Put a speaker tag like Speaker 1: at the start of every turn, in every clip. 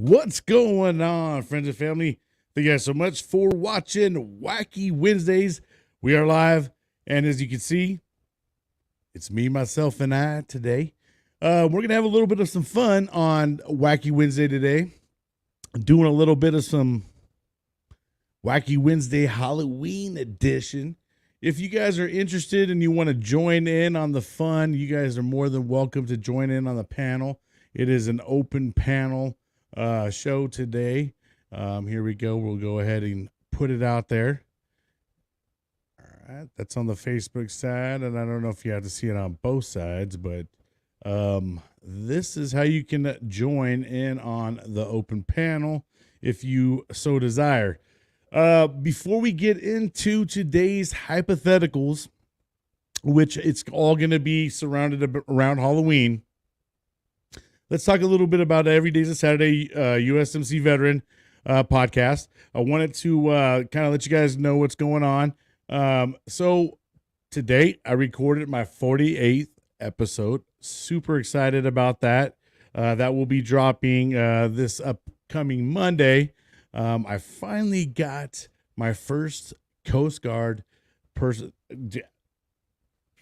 Speaker 1: What's going on, friends and family? Thank you guys so much for watching Wacky Wednesdays. We are live, and as you can see, it's me, myself, and I today. We're going to have a little bit of some fun on Wacky Wednesday today. Doing a little bit of some Wacky Wednesday Halloween edition. If you guys are interested and you want to join in on the fun, you guys are more than welcome to join in on the panel. It is an open panel show today. Here we go. We'll go ahead and put it out there. All right. That's on the Facebook side, and I don't know if you have to see it on both sides, but this is how you can join in on the open panel if you so desire. Before we get into today's hypotheticals, which it's all going to be surrounded around Halloween, let's talk a little bit about Every Day's a Saturday USMC Veteran podcast. I wanted to kind of let you guys know what's going on. So today I recorded my 48th episode. Super excited about that. That will be dropping this upcoming Monday. I finally got my first Coast Guard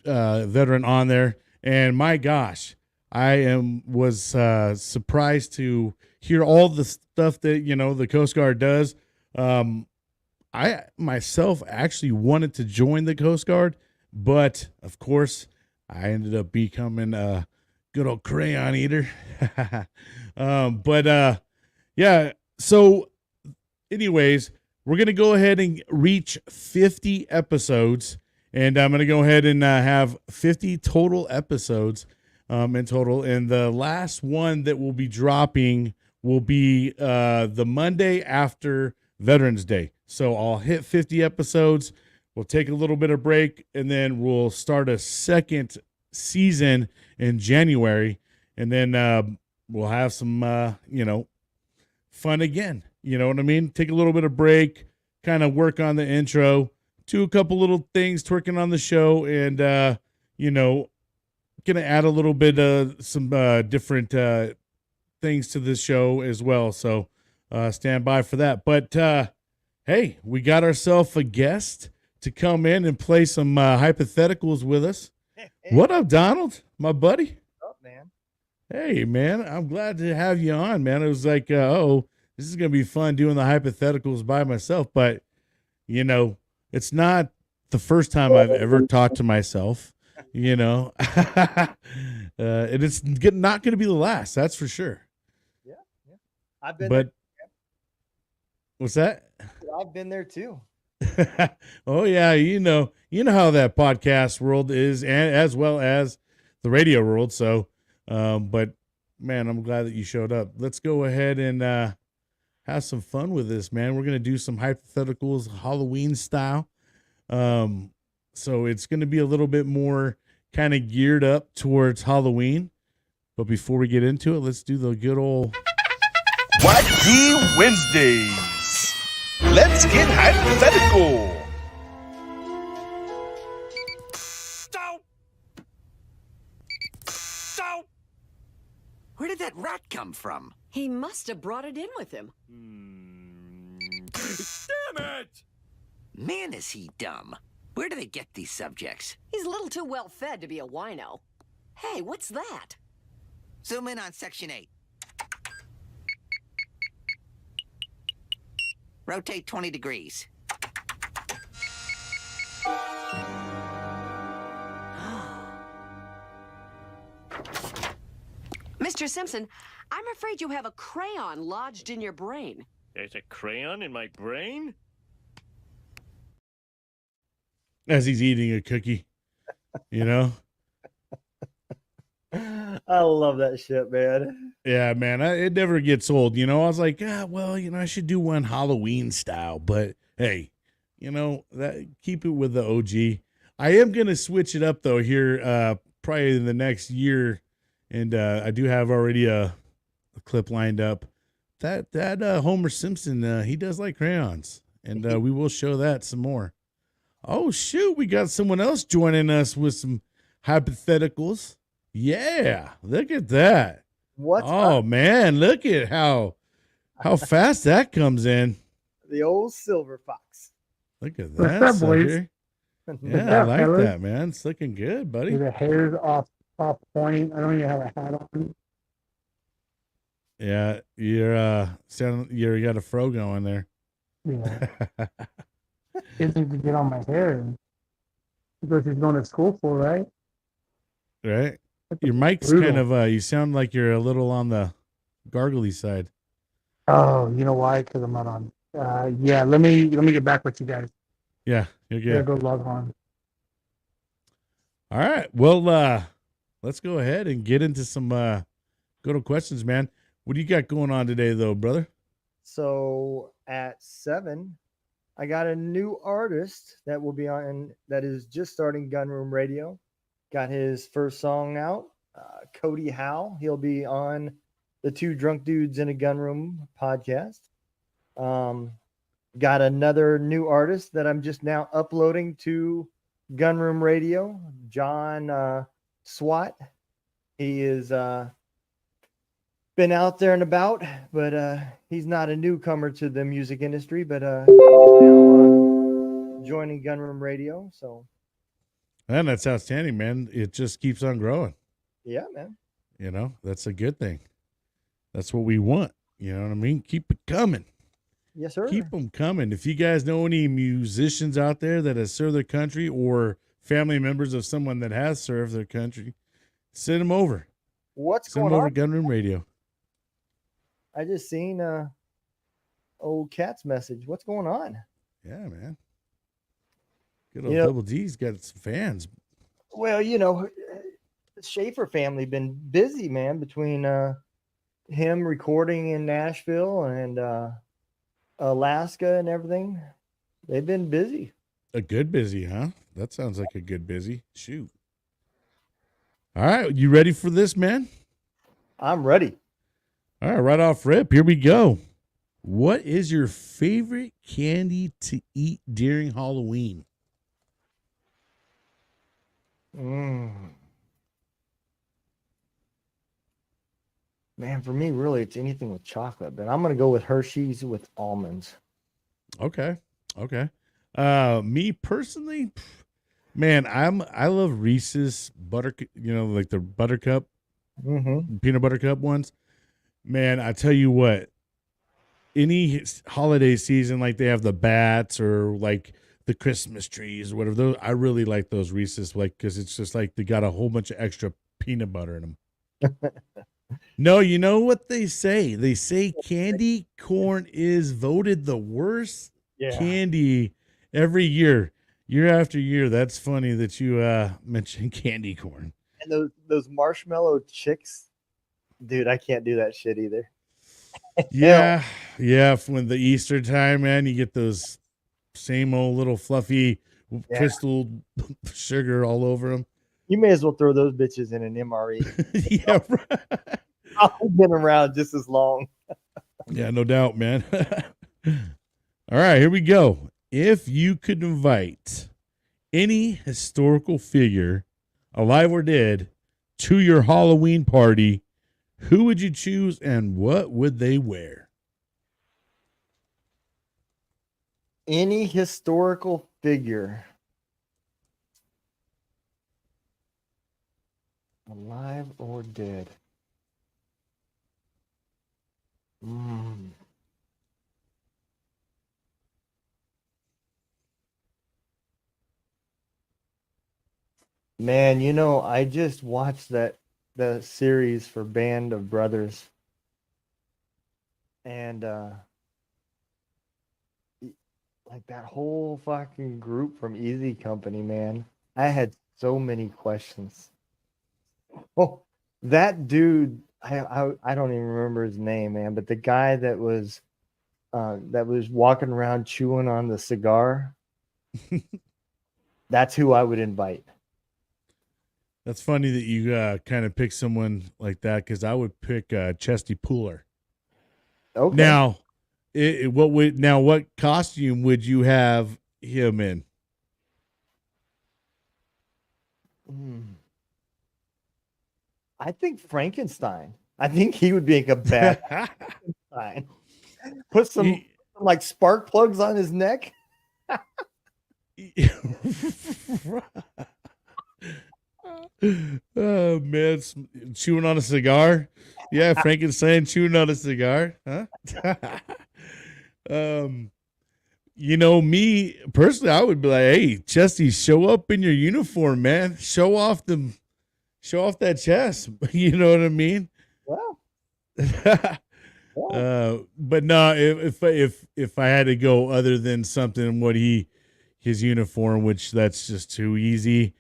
Speaker 1: veteran on there, and my gosh, I was surprised to hear all the stuff that the Coast Guard does. I myself actually wanted to join the Coast Guard, but of course I ended up becoming a good old crayon eater. Yeah. So anyways, we're going to go ahead and reach 50 episodes, and I'm going to go ahead and have 50 total episodes in total. And the last one that will be dropping will be the Monday after Veterans Day. So I'll hit 50 episodes. We'll take a little bit of break, and then we'll start a second season in January. And then we'll have some, fun again. You know what I mean? Take a little bit of break, kind of work on the intro, do a couple little things, twerking on the show, and, going to add a little bit of some different things to this show as well. So stand by for that. But, hey, we got ourselves a guest to come in and play some hypotheticals with us.
Speaker 2: Hey.
Speaker 1: What up, Donald, my buddy?
Speaker 2: What's up, man?
Speaker 1: Hey, man, I'm glad to have you on, man. It was like, this is going to be fun doing the hypotheticals by myself. But, it's not the first time I've ever talked to myself, and it's not going to be the last. That's for sure.
Speaker 2: Yeah. I've been
Speaker 1: But what's that?
Speaker 2: I've been there too.
Speaker 1: Oh yeah, you know how that podcast world is, and as well as the radio world. So, but man, I'm glad that you showed up. Let's go ahead and have some fun with this, man. We're gonna do some hypotheticals, Halloween style. So it's gonna be a little bit more kind of geared up towards Halloween. But before we get into it, let's do the good old
Speaker 3: Wacky Wednesdays. Let's get hypothetical.
Speaker 4: Stop! Where did that rat come from?
Speaker 5: He must have brought it in with him.
Speaker 4: Damn it! Man, is he dumb. Where do they get these subjects?
Speaker 5: He's a little too well fed to be a wino. Hey, what's that?
Speaker 4: Zoom in on section 8. Rotate 20 degrees.
Speaker 5: Mr. Simpson, I'm afraid you have a crayon lodged in your brain.
Speaker 6: There's a crayon in my brain?
Speaker 1: as he's eating a cookie,
Speaker 2: I love that shit, man.
Speaker 1: Yeah, man, it never gets old. I was like, I should do one Halloween style, but hey, that keep it with the OG. I am gonna switch it up though here, probably in the next year, and I do have already a clip lined up. That Homer Simpson, he does like crayons, and we will show that some more. Oh shoot, we got someone else joining us with some hypotheticals. Yeah, look at that.
Speaker 2: What's
Speaker 1: Oh
Speaker 2: up?
Speaker 1: man, look at how How fast that comes in.
Speaker 2: The old silver fox.
Speaker 1: Look at
Speaker 7: What's
Speaker 1: that,
Speaker 7: up, boys?
Speaker 1: sucker.
Speaker 7: What's
Speaker 1: Yeah, I
Speaker 7: up,
Speaker 1: like
Speaker 7: fellas?
Speaker 1: that, man. It's looking good, buddy.
Speaker 7: The hair's off point. I don't even have a hat on.
Speaker 1: Yeah, you got a fro going there.
Speaker 7: Yeah. Kids need to get on my hair. Because he's going to school for, right?
Speaker 1: Right? Your mic's
Speaker 7: Brutal.
Speaker 1: kind of you sound like you're a little on the gargly side.
Speaker 7: Oh, you know why? Because I'm not on. Yeah, let me get back with you guys.
Speaker 1: Yeah, you're
Speaker 7: Yeah,
Speaker 1: good.
Speaker 7: go log on.
Speaker 1: All right. Well, let's go ahead and get into some go to questions, man. What do you got going on today though, brother?
Speaker 2: So at 7, I got a new artist that will be on that is just starting Gunroom Radio. Got his first song out, Cody Howe. He'll be on the Two Drunk Dudes in a Gunroom podcast. Got another new artist that I'm just now uploading to Gunroom Radio, John Swat. He is been out there and about, but he's not a newcomer to the music industry, but he's now joining Gunroom Radio. So
Speaker 1: Man, that's outstanding, man. It just keeps on growing.
Speaker 2: yeah, man.
Speaker 1: You know, that's a good thing. That's what we want. You know what I mean? Keep it coming.
Speaker 2: Yes, sir.
Speaker 1: Keep them coming. If you guys know any musicians out there that has served their country or family members of someone that has served their country, send them over.
Speaker 2: What's
Speaker 1: Send them
Speaker 2: going
Speaker 1: over
Speaker 2: on?
Speaker 1: Gunroom Radio.
Speaker 2: I just seen old Cat's message. What's going on?
Speaker 1: Yeah, man. Good old
Speaker 2: You know-
Speaker 1: Double D's got some fans.
Speaker 2: Well, the Schaefer family been busy, man, between him recording in Nashville and Alaska and everything. They've been busy.
Speaker 1: A good busy, huh? That sounds like a good busy. Shoot. All right. You ready for this, man?
Speaker 2: I'm ready.
Speaker 1: All right. Right off rip. Here we go. What is your favorite candy to eat during Halloween?
Speaker 2: Man, for me, really, it's anything with chocolate, but I'm going to go with Hershey's with almonds.
Speaker 1: Okay. Okay. Me personally, man, I love Reese's butter, like the buttercup,
Speaker 2: Mm-hmm.
Speaker 1: peanut butter cup ones. Man, I tell you what, any holiday season, like they have the bats or like the Christmas trees or whatever, those, I really like those Reese's, like, because it's just like they got a whole bunch of extra peanut butter in them. No, you know what they say? They say candy corn is voted the worst candy every year after year. That's funny that you mentioned candy corn.
Speaker 2: And those marshmallow chicks, dude, I can't do that shit either.
Speaker 1: Yeah when the Easter time, man, you get those same old little fluffy crystal sugar all over them.
Speaker 2: You may as well throw those bitches in an MRE.
Speaker 1: Yeah, right.
Speaker 2: I'll been around just as long.
Speaker 1: Yeah, no doubt, man. All right, here we go. If you could invite any historical figure, alive or dead, to your Halloween party, who would you choose and what would they wear?
Speaker 2: Any historical figure, alive or dead. Man, I just watched the series for Band of Brothers, and like that whole fucking group from Easy Company, man. I had so many questions. Oh, that dude, I don't even remember his name, man, but the guy that was walking around chewing on the cigar, that's who I would invite.
Speaker 1: That's funny that you kind of pick someone like that, because I would pick Chesty Pooler.
Speaker 2: Okay.
Speaker 1: Now, what costume would you have him in?
Speaker 2: I think Frankenstein. I think he would be like a bad Frankenstein. Put some like spark plugs on his neck.
Speaker 1: Oh man, chewing on a cigar. Yeah, Frankenstein chewing on a cigar, huh? Me personally, I would be like, "Hey, Chesty, show up in your uniform, man. Show off that chest." You know what I mean?
Speaker 2: Well,
Speaker 1: But no, if I had to go other than something his uniform, which that's just too easy.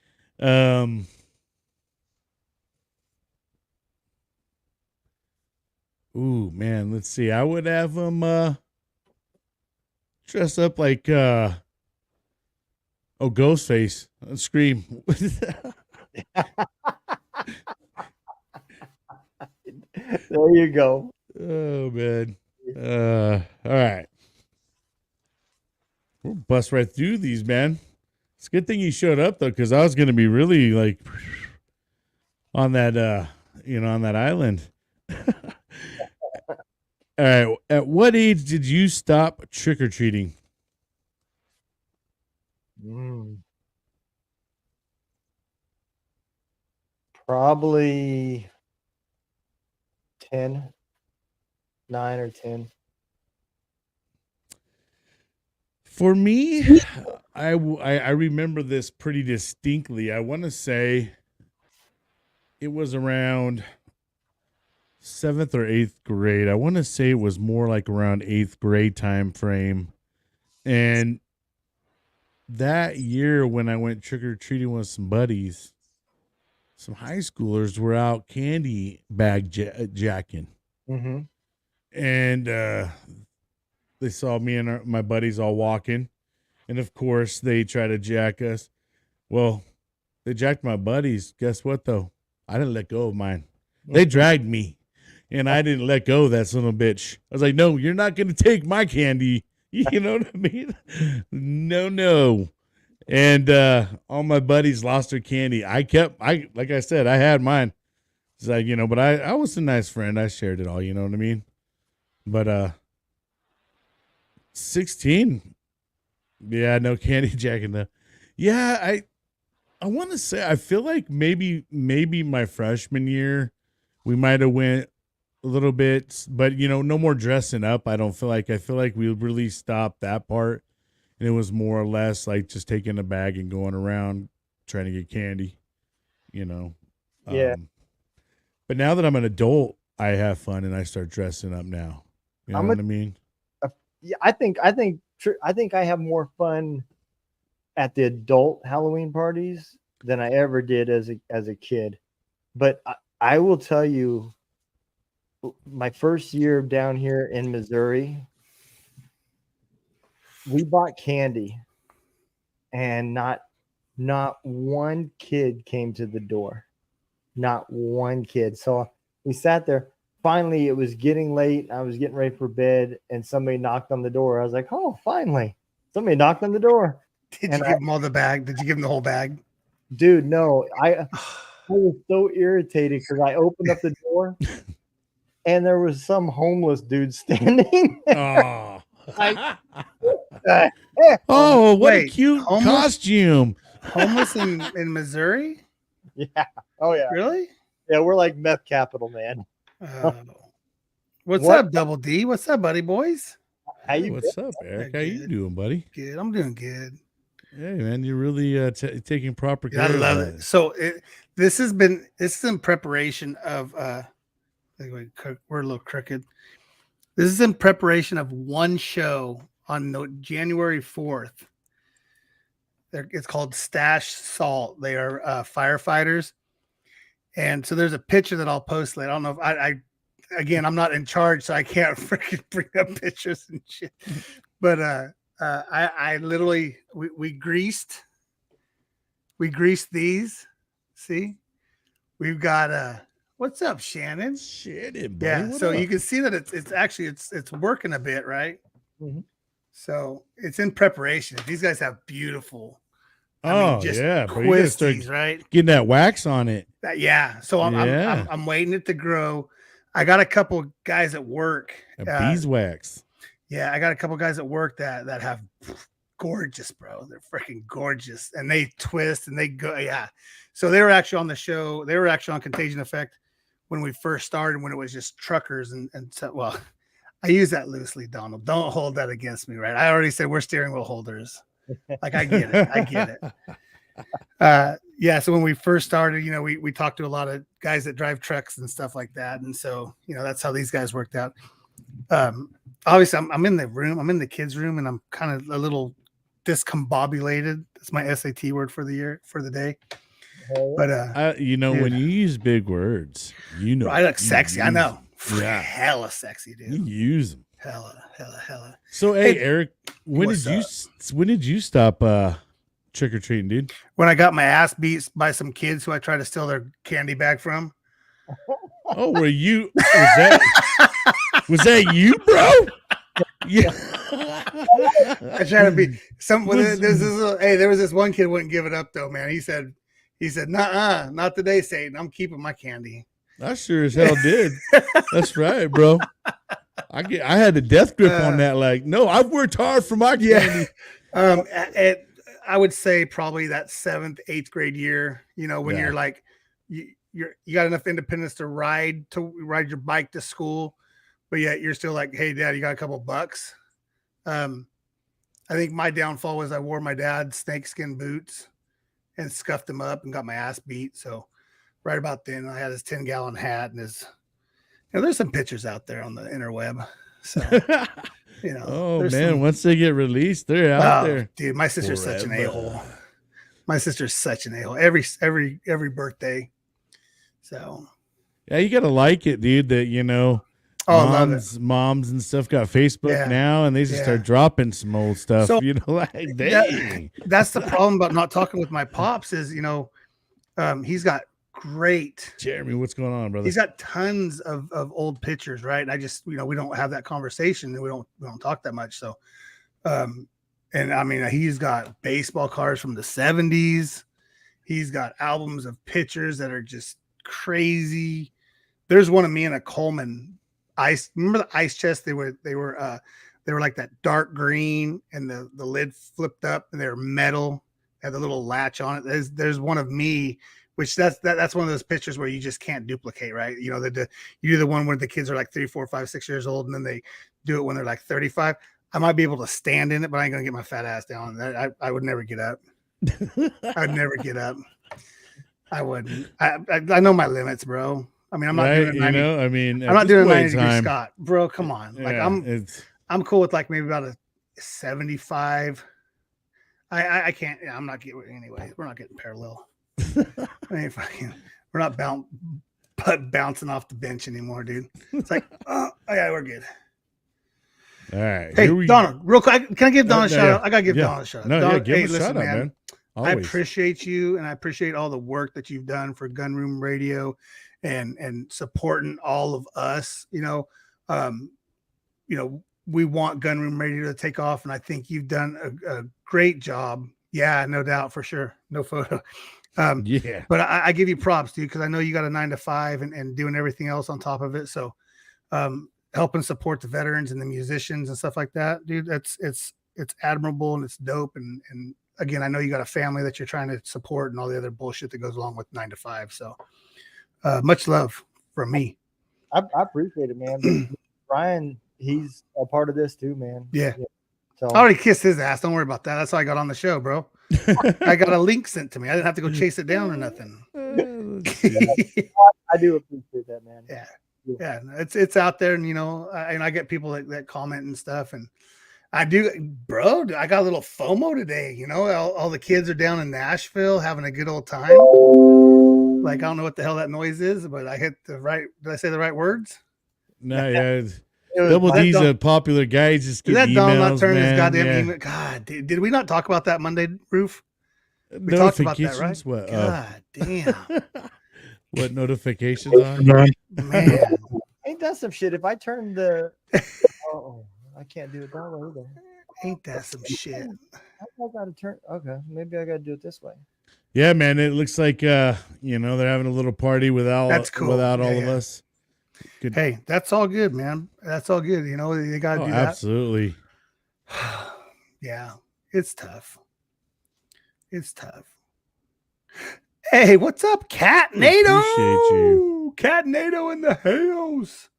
Speaker 1: Ooh, man, let's see. I would have him dress up like Ghostface. Scream.
Speaker 2: there you go.
Speaker 1: Oh man. All right. We'll bust right through these, man. It's a good thing you showed up though, because I was gonna be really like on that on that island. All right. At what age did you stop trick-or-treating?
Speaker 2: Probably 10, 9 or 10.
Speaker 1: For me, I remember this pretty distinctly. I want to say it was around 7th or 8th grade. I want to say it was more like around 8th grade time frame. And that year when I went trick-or-treating with some buddies, some high schoolers were out candy bag jacking.
Speaker 2: Mm-hmm.
Speaker 1: And they saw me and my buddies all walking. And of course, they try to jack us. Well, they jacked my buddies. Guess what, though? I didn't let go of mine. They dragged me. And I didn't let go of that son of a bitch. I was like, no, you're not going to take my candy. You know what I mean? No. And all my buddies lost their candy. Like I said, I had mine. It's like, but I was a nice friend. I shared it all, you know what I mean? But 16, yeah, no candy jacking though. Yeah, I want to say, I feel like maybe my freshman year, we might have went a little bit, but no more dressing up. I feel like we really stopped that part. And it was more or less like just taking a bag and going around trying to get candy,
Speaker 2: Yeah.
Speaker 1: But now that I'm an adult, I have fun and I start dressing up now. You know what I mean?
Speaker 2: Yeah, I think I have more fun at the adult Halloween parties than I ever did as a kid. But I will tell you, my first year down here in Missouri, we bought candy and not one kid came to the door. Not one kid. So we sat there. Finally, it was getting late. I was getting ready for bed and somebody knocked on the door. I was like, oh, finally. Somebody knocked on the door.
Speaker 8: Did you give them all the bag? Did you give them the whole bag?
Speaker 2: Dude, no. I was so irritated because I opened up the door and there was some homeless dude standing there.
Speaker 1: Oh, what a
Speaker 8: Wait,
Speaker 1: cute costume.
Speaker 8: Homeless in Missouri?
Speaker 2: Yeah. Oh, yeah.
Speaker 8: Really?
Speaker 2: Yeah, we're like meth capital, man.
Speaker 8: What's up, Double D? What's up, buddy boys?
Speaker 1: What's up, Eric? How you doing, buddy?
Speaker 8: Good. I'm doing good.
Speaker 1: Hey, man, you're really taking proper care.
Speaker 8: I love it. So this is in preparation of we're a little crooked. This is in preparation of one show on January 4th. It's called Stash Salt. They are firefighters. And so there's a picture that I'll post later. I don't know if again, I'm not in charge, so I can't freaking bring up pictures and shit. But I literally we greased these. See, we've got what's up, Shannon?
Speaker 1: Shannon, buddy,
Speaker 8: yeah. So
Speaker 1: up?
Speaker 8: You can see that it's actually it's working a bit, right?
Speaker 2: Mm-hmm.
Speaker 8: So it's in preparation. These guys have beautiful.
Speaker 1: Twisties,
Speaker 8: right?
Speaker 1: Getting that wax on it.
Speaker 8: Yeah. So I'm waiting it to grow. I got a couple guys at work.
Speaker 1: Beeswax.
Speaker 8: Yeah, I got a couple guys at work that have gorgeous, bro. They're freaking gorgeous, and they twist and they go. Yeah, so they were actually on the show. They were actually on Contagion Effect when we first started, when it was just truckers and so. Well, I use that loosely, Donald. Don't hold that against me, right? I already said we're steering wheel holders. Like I get it. I get it. Yeah. So when we first started, you know, we talked to a lot of guys that drive trucks and stuff like that, and so you know that's how these guys worked out. Obviously, I'm in the room. I'm in the kids' room, and I'm kind of a little discombobulated. That's my SAT word for the day. But
Speaker 1: you know,
Speaker 8: dude,
Speaker 1: when you use big words, you know,
Speaker 8: I look sexy. I know.
Speaker 1: Yeah,
Speaker 8: Hella sexy, dude.
Speaker 1: you use them.
Speaker 8: Hella.
Speaker 1: So, hey, Eric, when
Speaker 8: what's
Speaker 1: did you stop trick or treating, dude?
Speaker 8: When I got my ass beat by some kids who I tried to steal their candy bag from.
Speaker 1: Oh, were you? Was that you, bro? Yeah.
Speaker 8: I tried to be some. There was this one kid wouldn't give it up though, man. He said, "Nah, not today, Satan. I'm keeping my candy."
Speaker 1: I sure as hell did. That's right, bro. I had a death grip on that. Like, no, I've worked hard for my candy.
Speaker 8: I would say probably that 7th, 8th grade year. You know, when you're like, you got enough independence to ride your bike to school, but yet you're still like, hey, Dad, you got a couple bucks. I think my downfall was I wore my dad's snakeskin boots and scuffed them up and got my ass beat. So right about then, I had his 10-gallon hat and his. You know, there's some pictures out there on the interweb. So, you know.
Speaker 1: Oh man, once they get released, they're out there.
Speaker 8: Dude, my sister's such an a-hole. My sister's such an a-hole. Every birthday. So.
Speaker 1: Yeah, you gotta like it, dude. That you know. Moms and stuff got Facebook now, and they just start dropping some old stuff. So, you know, like dang.
Speaker 8: That's the problem about not talking with my pops is, you know, he's got great.
Speaker 1: Jeremy, what's going on, brother?
Speaker 8: He's got tons of old pictures, right? And I just, you know, we don't have that conversation, and we don't talk that much. So, and I mean, he's got baseball cards from the 70s. He's got albums of pictures that are just crazy. There's one of me and a Coleman ice. Remember the ice chest? They were like that dark green, and the lid flipped up, and they were metal. Had the little latch on it. There's one of me, which that's one of those pictures where you just can't duplicate, right? You know, you do the one where the kids are like 3, 4, 5, 6 years old, and then they do it when they're like 35. I might be able to stand in it, but I ain't gonna get my fat ass down. I would never get up. I'd never get up. I wouldn't. I know my limits, bro. I mean, I'm not doing it.
Speaker 1: You know, I mean,
Speaker 8: I'm not doing 90 degree Scott, bro. Come on, like I'm cool with like maybe about a 75. I can't. Yeah, I'm not getting anyway. We're not getting parallel. We're not bouncing off the bench anymore, dude. It's like, oh yeah, we're good.
Speaker 1: All right.
Speaker 8: Hey, Donald, real quick, can I give Donald a shout out? I gotta give Donald a shout out.
Speaker 1: No,
Speaker 8: Donald,
Speaker 1: give him a shout out, man.
Speaker 8: I appreciate you, and I appreciate all the work that you've done for Gunroom Radio and supporting all of us. You know, we want Gunroom Radio to take off, and I think you've done a great job. Yeah, no doubt, for sure. No photo. But I give you props, dude, because I know you got a 9 to 5 and doing everything else on top of it. So helping support the veterans and the musicians and stuff like that, dude, it's admirable and it's dope. And again, I know you got a family that you're trying to support and all the other bullshit that goes along with 9 to 5. So much love from me.
Speaker 2: I appreciate it, man. Brian, he's a part of this too, man.
Speaker 8: Yeah. So I already kissed his ass. Don't worry about that. That's how I got on the show, bro. I got a link sent to me. I didn't have to go chase it down or nothing.
Speaker 2: I do appreciate that, man.
Speaker 8: Yeah. It's out there, and you know, I get people that comment and stuff, and I do, bro. I got a little FOMO today. You know, all the kids are down in Nashville having a good old time. Like, I don't know what the hell that noise is, but I hit the right. Did I say the right words?
Speaker 1: No, yeah. Double D's a popular guy. He's just getting emails, not turning his goddamn
Speaker 8: email. God, did we not talk about that Monday, Roof? We talked about that, right?
Speaker 1: What?
Speaker 8: God damn.
Speaker 1: What notifications on?
Speaker 8: Man,
Speaker 2: ain't that some shit? If I turn the, I can't do it that way either.
Speaker 8: Ain't that some shit?
Speaker 2: I gotta turn. Okay, maybe I gotta do it this way.
Speaker 1: Yeah, man. It looks like you know, they're having a little party without
Speaker 8: That's cool.
Speaker 1: without all of us. Good.
Speaker 8: Hey, that's all good, man. That's all good. You know, they got to do that.
Speaker 1: Absolutely.
Speaker 8: Yeah, it's tough. It's tough. Hey, what's up, Cat
Speaker 1: We
Speaker 8: NATO?
Speaker 1: appreciate you.
Speaker 8: Cat NATO in the house.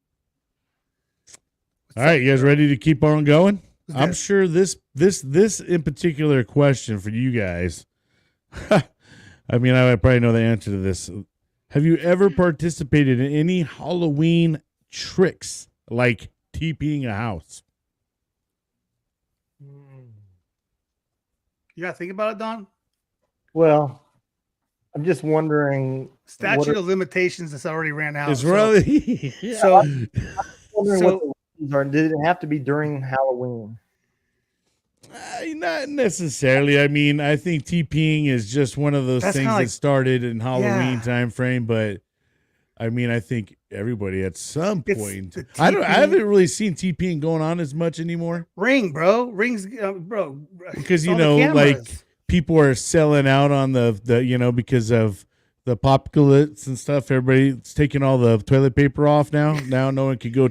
Speaker 1: All right, you guys ready to keep on going?
Speaker 8: Let's
Speaker 1: I'm
Speaker 8: do it.
Speaker 1: sure this in particular question for you guys. I mean, I probably know the answer to this. Have you ever participated in any Halloween tricks like TPing a house?
Speaker 8: You got to think about it, Don.
Speaker 2: Well, I'm just wondering.
Speaker 8: Statute of limitations that's already ran out.
Speaker 1: It's really
Speaker 8: So,
Speaker 2: Wondering
Speaker 8: So-
Speaker 2: what the rules are. Did it have to be during Halloween?
Speaker 1: Not necessarily. I mean, I think TPing is just one of those
Speaker 8: That's
Speaker 1: things
Speaker 8: kinda like-
Speaker 1: that started in Halloween
Speaker 8: Yeah.
Speaker 1: time frame, but I mean, I think everybody at some
Speaker 8: It's
Speaker 1: point.
Speaker 8: the
Speaker 1: I
Speaker 8: TPing.
Speaker 1: haven't really seen TPing going on as much anymore
Speaker 8: ring, bro. Rings, bro.
Speaker 1: because
Speaker 8: It's
Speaker 1: you
Speaker 8: on the
Speaker 1: know, like
Speaker 8: cameras.
Speaker 1: people are selling out on the you know, because of the apocalypse and stuff. Everybody's taking all the toilet paper off now. Now no one can go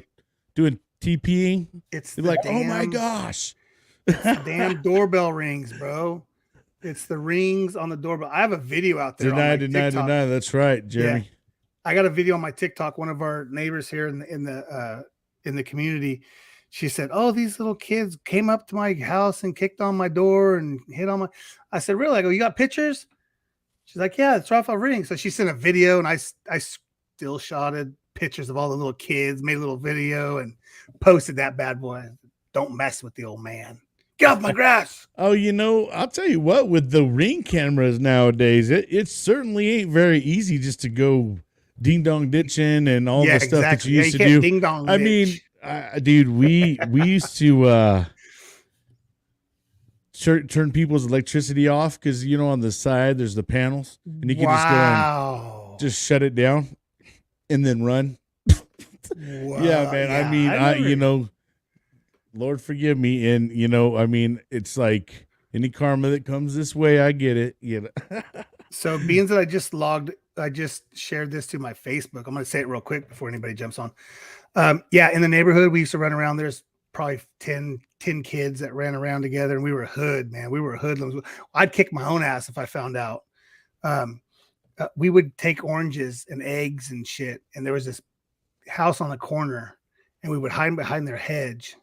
Speaker 1: doing TPing.
Speaker 8: It's
Speaker 1: They're
Speaker 8: the
Speaker 1: like,
Speaker 8: damn,
Speaker 1: oh my gosh.
Speaker 8: the damn doorbell rings, bro. It's the rings on the doorbell. I have a video out there. on my
Speaker 1: Deny.
Speaker 8: TikTok.
Speaker 1: That's right, Jeremy.
Speaker 8: I got a video on my TikTok. One of our neighbors here in the community, she said, "Oh, these little kids came up to my house and kicked on my door and hit on my." I said, "Really?" I go, "You got pictures?" She's like, "Yeah, it's off a ring." So she sent a video, and I still shotted pictures of all the little kids, made a little video, and posted that bad boy. Don't mess with the old man. Get off my grass.
Speaker 1: Oh, you know, I'll tell you what, with the ring cameras nowadays, it certainly ain't very easy just to go ding dong ditching and all the stuff that you used to
Speaker 8: can't
Speaker 1: do.
Speaker 8: Ding dong.
Speaker 1: I mean, dude, we used to turn people's electricity off because, you know, on the side there's the panels and you can just go and just shut it down and then run. Yeah, man. I mean, you know, Lord forgive me. And, you know, I mean, it's like any karma that comes this way, I get it. You know?
Speaker 8: So being that I just shared this to my Facebook. I'm going to say it real quick before anybody jumps on. Yeah, in the neighborhood, we used to run around. There's probably 10 kids that ran around together, and we were hood, man. We were hoodlums. I'd kick my own ass if I found out. We would take oranges and eggs and shit, and there was this house on the corner, and we would hide behind their hedge.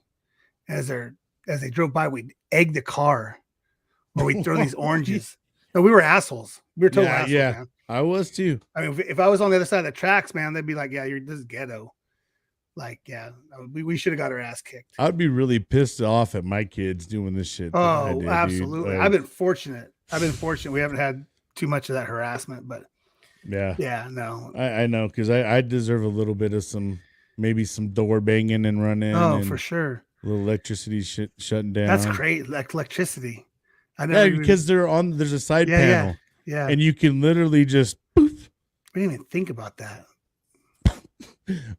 Speaker 8: As they drove by, we'd egg the car, or we'd throw these oranges. No, we were assholes. We were total assholes, man.
Speaker 1: I was too.
Speaker 8: I mean, if I was on the other side of the tracks, man, they'd be like, "Yeah, this is ghetto." Like, yeah, we should have got our ass kicked.
Speaker 1: I'd be really pissed off at my kids doing this shit. that I
Speaker 8: Oh,
Speaker 1: did,
Speaker 8: absolutely.
Speaker 1: dude.
Speaker 8: I've been fortunate. We haven't had too much of that harassment, but
Speaker 1: yeah,
Speaker 8: no.
Speaker 1: I know because I deserve a little bit of maybe some door banging and running.
Speaker 8: Oh,
Speaker 1: and
Speaker 8: for sure.
Speaker 1: a little electricity shutting down.
Speaker 8: That's great. Like electricity.
Speaker 1: Because there's a side panel.
Speaker 8: Yeah.
Speaker 1: And you can literally just poof.
Speaker 8: We didn't even think about that.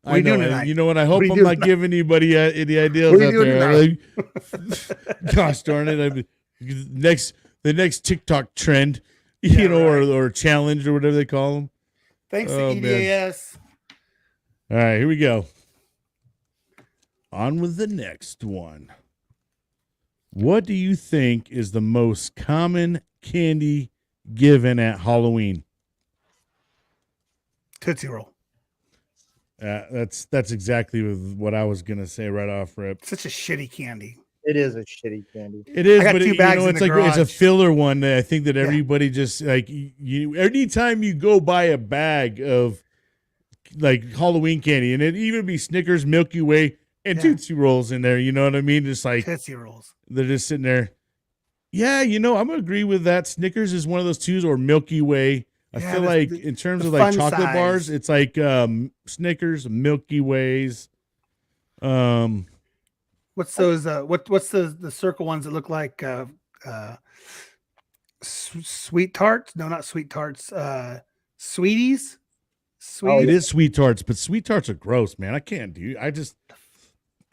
Speaker 1: I know.
Speaker 8: doing tonight?
Speaker 1: You know what? I hope
Speaker 8: What are
Speaker 1: I'm
Speaker 8: you
Speaker 1: not
Speaker 8: doing
Speaker 1: giving anybody any ideas
Speaker 8: What are
Speaker 1: out
Speaker 8: you doing
Speaker 1: there. Like, gosh darn it. The next TikTok trend, you know,
Speaker 8: right.
Speaker 1: or challenge or whatever they call them.
Speaker 8: Thanks
Speaker 1: Oh,
Speaker 8: to
Speaker 1: man.
Speaker 8: EDAS.
Speaker 1: All right, here we go. On with the next one. What do you think is the most common candy given at Halloween?
Speaker 8: Tootsie Roll.
Speaker 1: That's exactly what I was gonna say right off rip.
Speaker 8: Such a shitty candy.
Speaker 2: It is a shitty candy.
Speaker 1: It is,
Speaker 8: I got
Speaker 1: but
Speaker 8: 2
Speaker 1: you
Speaker 8: bags
Speaker 1: know,
Speaker 8: in
Speaker 1: it's
Speaker 8: the
Speaker 1: like it's a
Speaker 8: garage.
Speaker 1: filler one that I think that
Speaker 8: Yeah.
Speaker 1: everybody just like you. Anytime you go buy a bag of like Halloween candy, and it even be Snickers, Milky Way, and
Speaker 8: Yeah.
Speaker 1: Tootsie Rolls in there. You know what I mean? Just like
Speaker 8: Tootsie Rolls.
Speaker 1: they're just sitting there. Yeah, you know, I'm gonna agree with that. Snickers is one of those twos, or Milky Way. I
Speaker 8: Yeah,
Speaker 1: feel
Speaker 8: the-
Speaker 1: like
Speaker 8: the-
Speaker 1: in terms
Speaker 8: the
Speaker 1: of like
Speaker 8: fun
Speaker 1: chocolate
Speaker 8: size.
Speaker 1: bars, it's like Snickers, Milky Ways.
Speaker 8: What's those? What's the circle ones that look like sweet tarts? No, not sweet tarts. Sweeties.
Speaker 1: It
Speaker 8: Sweeties.
Speaker 1: is sweet tarts, but sweet tarts are gross, man. I can't do. I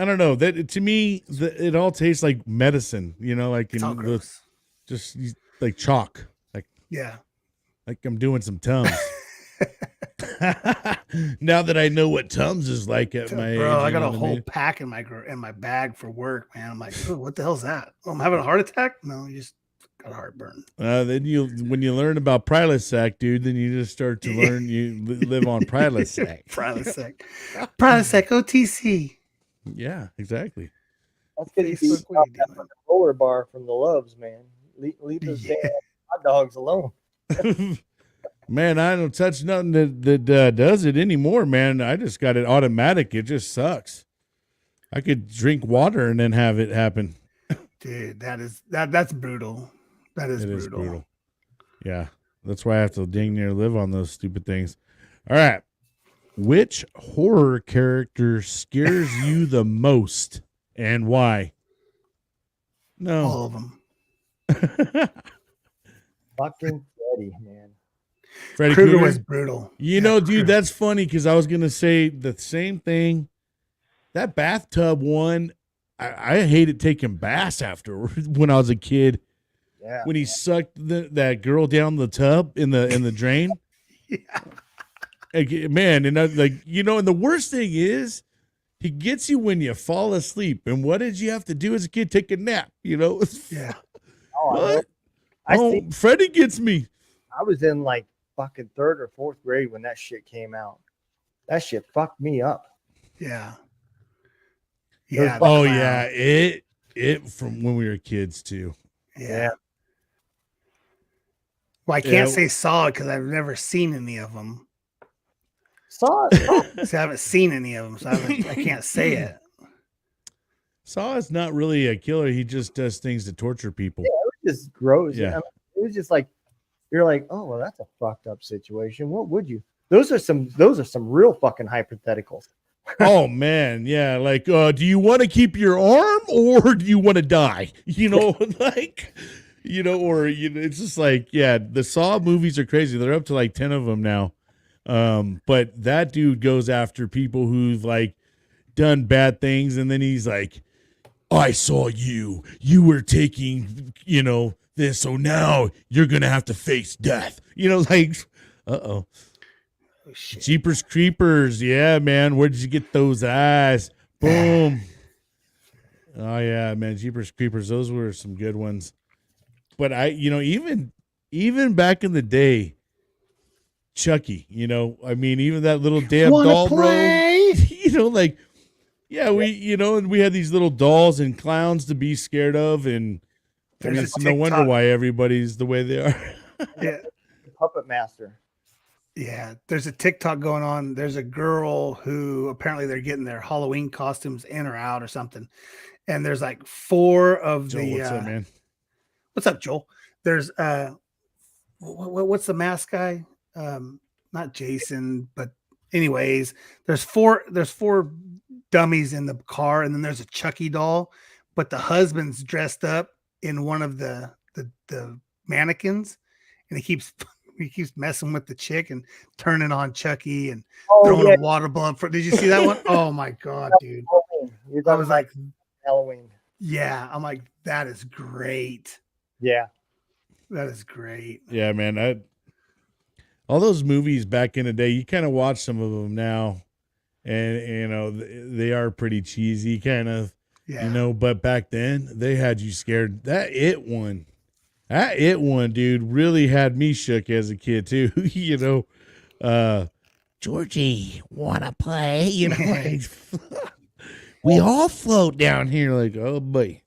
Speaker 1: don't know. That to me, it all tastes like medicine. You know, like
Speaker 8: It's all gross.
Speaker 1: just like chalk.
Speaker 8: Yeah.
Speaker 1: Like I'm doing some tums. Now that I know what Tums is like at my age,
Speaker 8: Bro, I
Speaker 1: you
Speaker 8: got
Speaker 1: know
Speaker 8: a
Speaker 1: what
Speaker 8: whole
Speaker 1: mean?
Speaker 8: pack in my bag for work, man. I'm like, oh, what the hell's that? Oh, I'm having a heart attack? No, you just got a heartburn.
Speaker 1: Then when you learn about Prilosec, dude, then you just start to learn you live on Prilosec.
Speaker 8: Prilosec. Prilosec OTC.
Speaker 1: Yeah, exactly.
Speaker 2: That's because you
Speaker 8: Facebook,
Speaker 2: eat
Speaker 8: what are you doing?
Speaker 2: the roller bar from the Loves, man. Leave those damn hot dogs alone.
Speaker 1: Man, I don't touch nothing that does it anymore, man. I just got it automatic. It just sucks. I could drink water and then have it happen.
Speaker 8: Dude, that's brutal. That is
Speaker 1: It
Speaker 8: brutal.
Speaker 1: is brutal. Yeah, that's why I have to dang near live on those stupid things. All right. Which horror character scares you the most and why? No.
Speaker 8: All of them.
Speaker 2: Fucking Freddy, man.
Speaker 1: Freddy
Speaker 8: Krueger
Speaker 1: Krueger
Speaker 8: was brutal.
Speaker 1: You
Speaker 8: Yeah,
Speaker 1: know, dude,
Speaker 8: Krueger.
Speaker 1: that's funny because I was gonna say the same thing. That bathtub one, I hated taking baths afterwards when I was a kid.
Speaker 2: Yeah.
Speaker 1: When he sucked that girl down the tub in the drain.
Speaker 8: Yeah.
Speaker 1: Like, man, and and the worst thing is he gets you when you fall asleep. And what did you have to do as a kid? Take a nap, you know?
Speaker 8: Yeah.
Speaker 1: What?
Speaker 2: I
Speaker 1: Oh,
Speaker 2: think
Speaker 1: Freddie gets me.
Speaker 2: I was in like fucking 3rd or 4th grade when that shit came out. That shit fucked me up.
Speaker 8: Yeah.
Speaker 2: Those
Speaker 8: Yeah.
Speaker 1: Oh
Speaker 8: clown.
Speaker 1: yeah, it from when we were kids too.
Speaker 8: Yeah. Well, I can't
Speaker 1: Yeah.
Speaker 8: say Saw because I've never seen any of them.
Speaker 2: Saw it.
Speaker 8: So I haven't seen any of them, so I can't say it.
Speaker 1: Saw is not really a killer. He just does things to torture people.
Speaker 2: It was just gross.
Speaker 1: Yeah.
Speaker 2: I mean, it was just like you're like, oh well, that's a fucked up situation. What would you? Those are some real fucking hypotheticals.
Speaker 1: Oh man, yeah. Like, do you want to keep your arm or do you want to die? You know, like, it's just like, yeah. The Saw movies are crazy. They're up to like 10 of them now. But that dude goes after people who've like done bad things, and then he's like, I saw you. You were taking, this, so now you're gonna have to face death. Like,
Speaker 8: Oh, shit.
Speaker 1: Jeepers Creepers, yeah, man. Where did you get those eyes? Boom. Oh yeah, man. Jeepers Creepers, those were some good ones. But even back in the day, Chucky, even that little damn
Speaker 8: Wanna
Speaker 1: doll,
Speaker 8: play?
Speaker 1: bro. Like, yeah, and we had these little dolls and clowns to be scared of, and
Speaker 8: There's
Speaker 1: it's
Speaker 8: a
Speaker 1: no wonder
Speaker 8: TikTok.
Speaker 1: why everybody's the way they are.
Speaker 8: Yeah.
Speaker 2: Puppet Master.
Speaker 8: Yeah, there's a TikTok going on. There's a girl who apparently they're getting their Halloween costumes in or out or something. And there's like 4 of
Speaker 1: Joel,
Speaker 8: the
Speaker 1: what's up, man?
Speaker 8: What's up, Joel? There's what's the mask guy? Not Jason, but anyways, there's four dummies in the car, and then there's a Chucky doll, but the husband's dressed up in one of the mannequins, and he keeps messing with the chick and turning on Chucky and throwing a water ball for. Did you see that one? Oh my god, dude!
Speaker 2: Halloween. You're
Speaker 8: I
Speaker 2: talking
Speaker 8: was
Speaker 2: about
Speaker 8: like,
Speaker 2: Halloween.
Speaker 8: yeah, I'm like, that is great.
Speaker 2: Yeah.
Speaker 8: That is great.
Speaker 1: Yeah, man. All those movies back in the day, you kind of watch some of them now, and they are pretty cheesy, kind of.
Speaker 8: Yeah.
Speaker 1: But back then they had you scared. That It One, dude, really had me shook as a kid too. Georgie, wanna play? Like, we all float down here. Like, oh boy,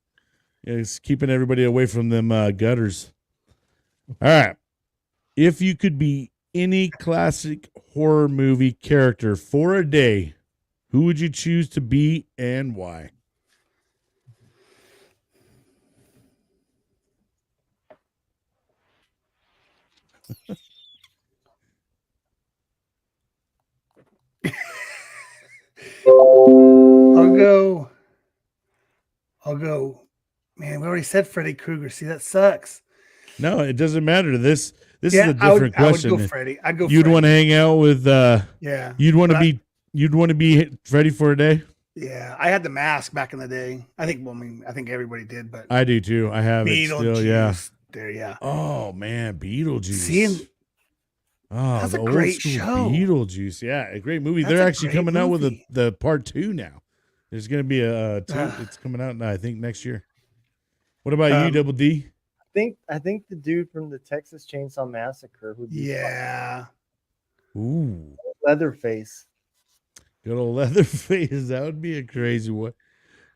Speaker 1: it's keeping everybody away from them gutters. All right, if you could be any classic horror movie character for a day, who would you choose to be and why?
Speaker 8: I'll go. Man, we already said Freddy Krueger. See, that sucks.
Speaker 1: No, it doesn't matter. This is a
Speaker 8: I
Speaker 1: different question.
Speaker 8: I would go Freddy. I'd go.
Speaker 1: You'd
Speaker 8: Freddy.
Speaker 1: want to hang out with
Speaker 8: Yeah.
Speaker 1: You'd want to
Speaker 8: But
Speaker 1: be Freddy for a day?
Speaker 8: Yeah, I had the mask back in the day. I think everybody did, but
Speaker 1: I do too. I have it still, yeah.
Speaker 8: There, yeah.
Speaker 1: Oh man, Beetlejuice.
Speaker 8: Seeing
Speaker 1: Oh,
Speaker 8: That's
Speaker 1: the
Speaker 8: a
Speaker 1: old
Speaker 8: great
Speaker 1: school
Speaker 8: show.
Speaker 1: Beetlejuice. Yeah, a great movie.
Speaker 8: That's
Speaker 1: They're
Speaker 8: a
Speaker 1: actually
Speaker 8: great
Speaker 1: coming out with
Speaker 8: movie.
Speaker 1: the part 2 now. There's going to be a 2.
Speaker 8: Ugh.
Speaker 1: It's coming out, I think, next year. What about you,
Speaker 8: Um,
Speaker 1: Double D?
Speaker 2: I think the dude from the Texas Chainsaw Massacre would be
Speaker 8: Yeah.
Speaker 1: Ooh,
Speaker 2: Leatherface.
Speaker 1: good old Leatherface. That would be a crazy one.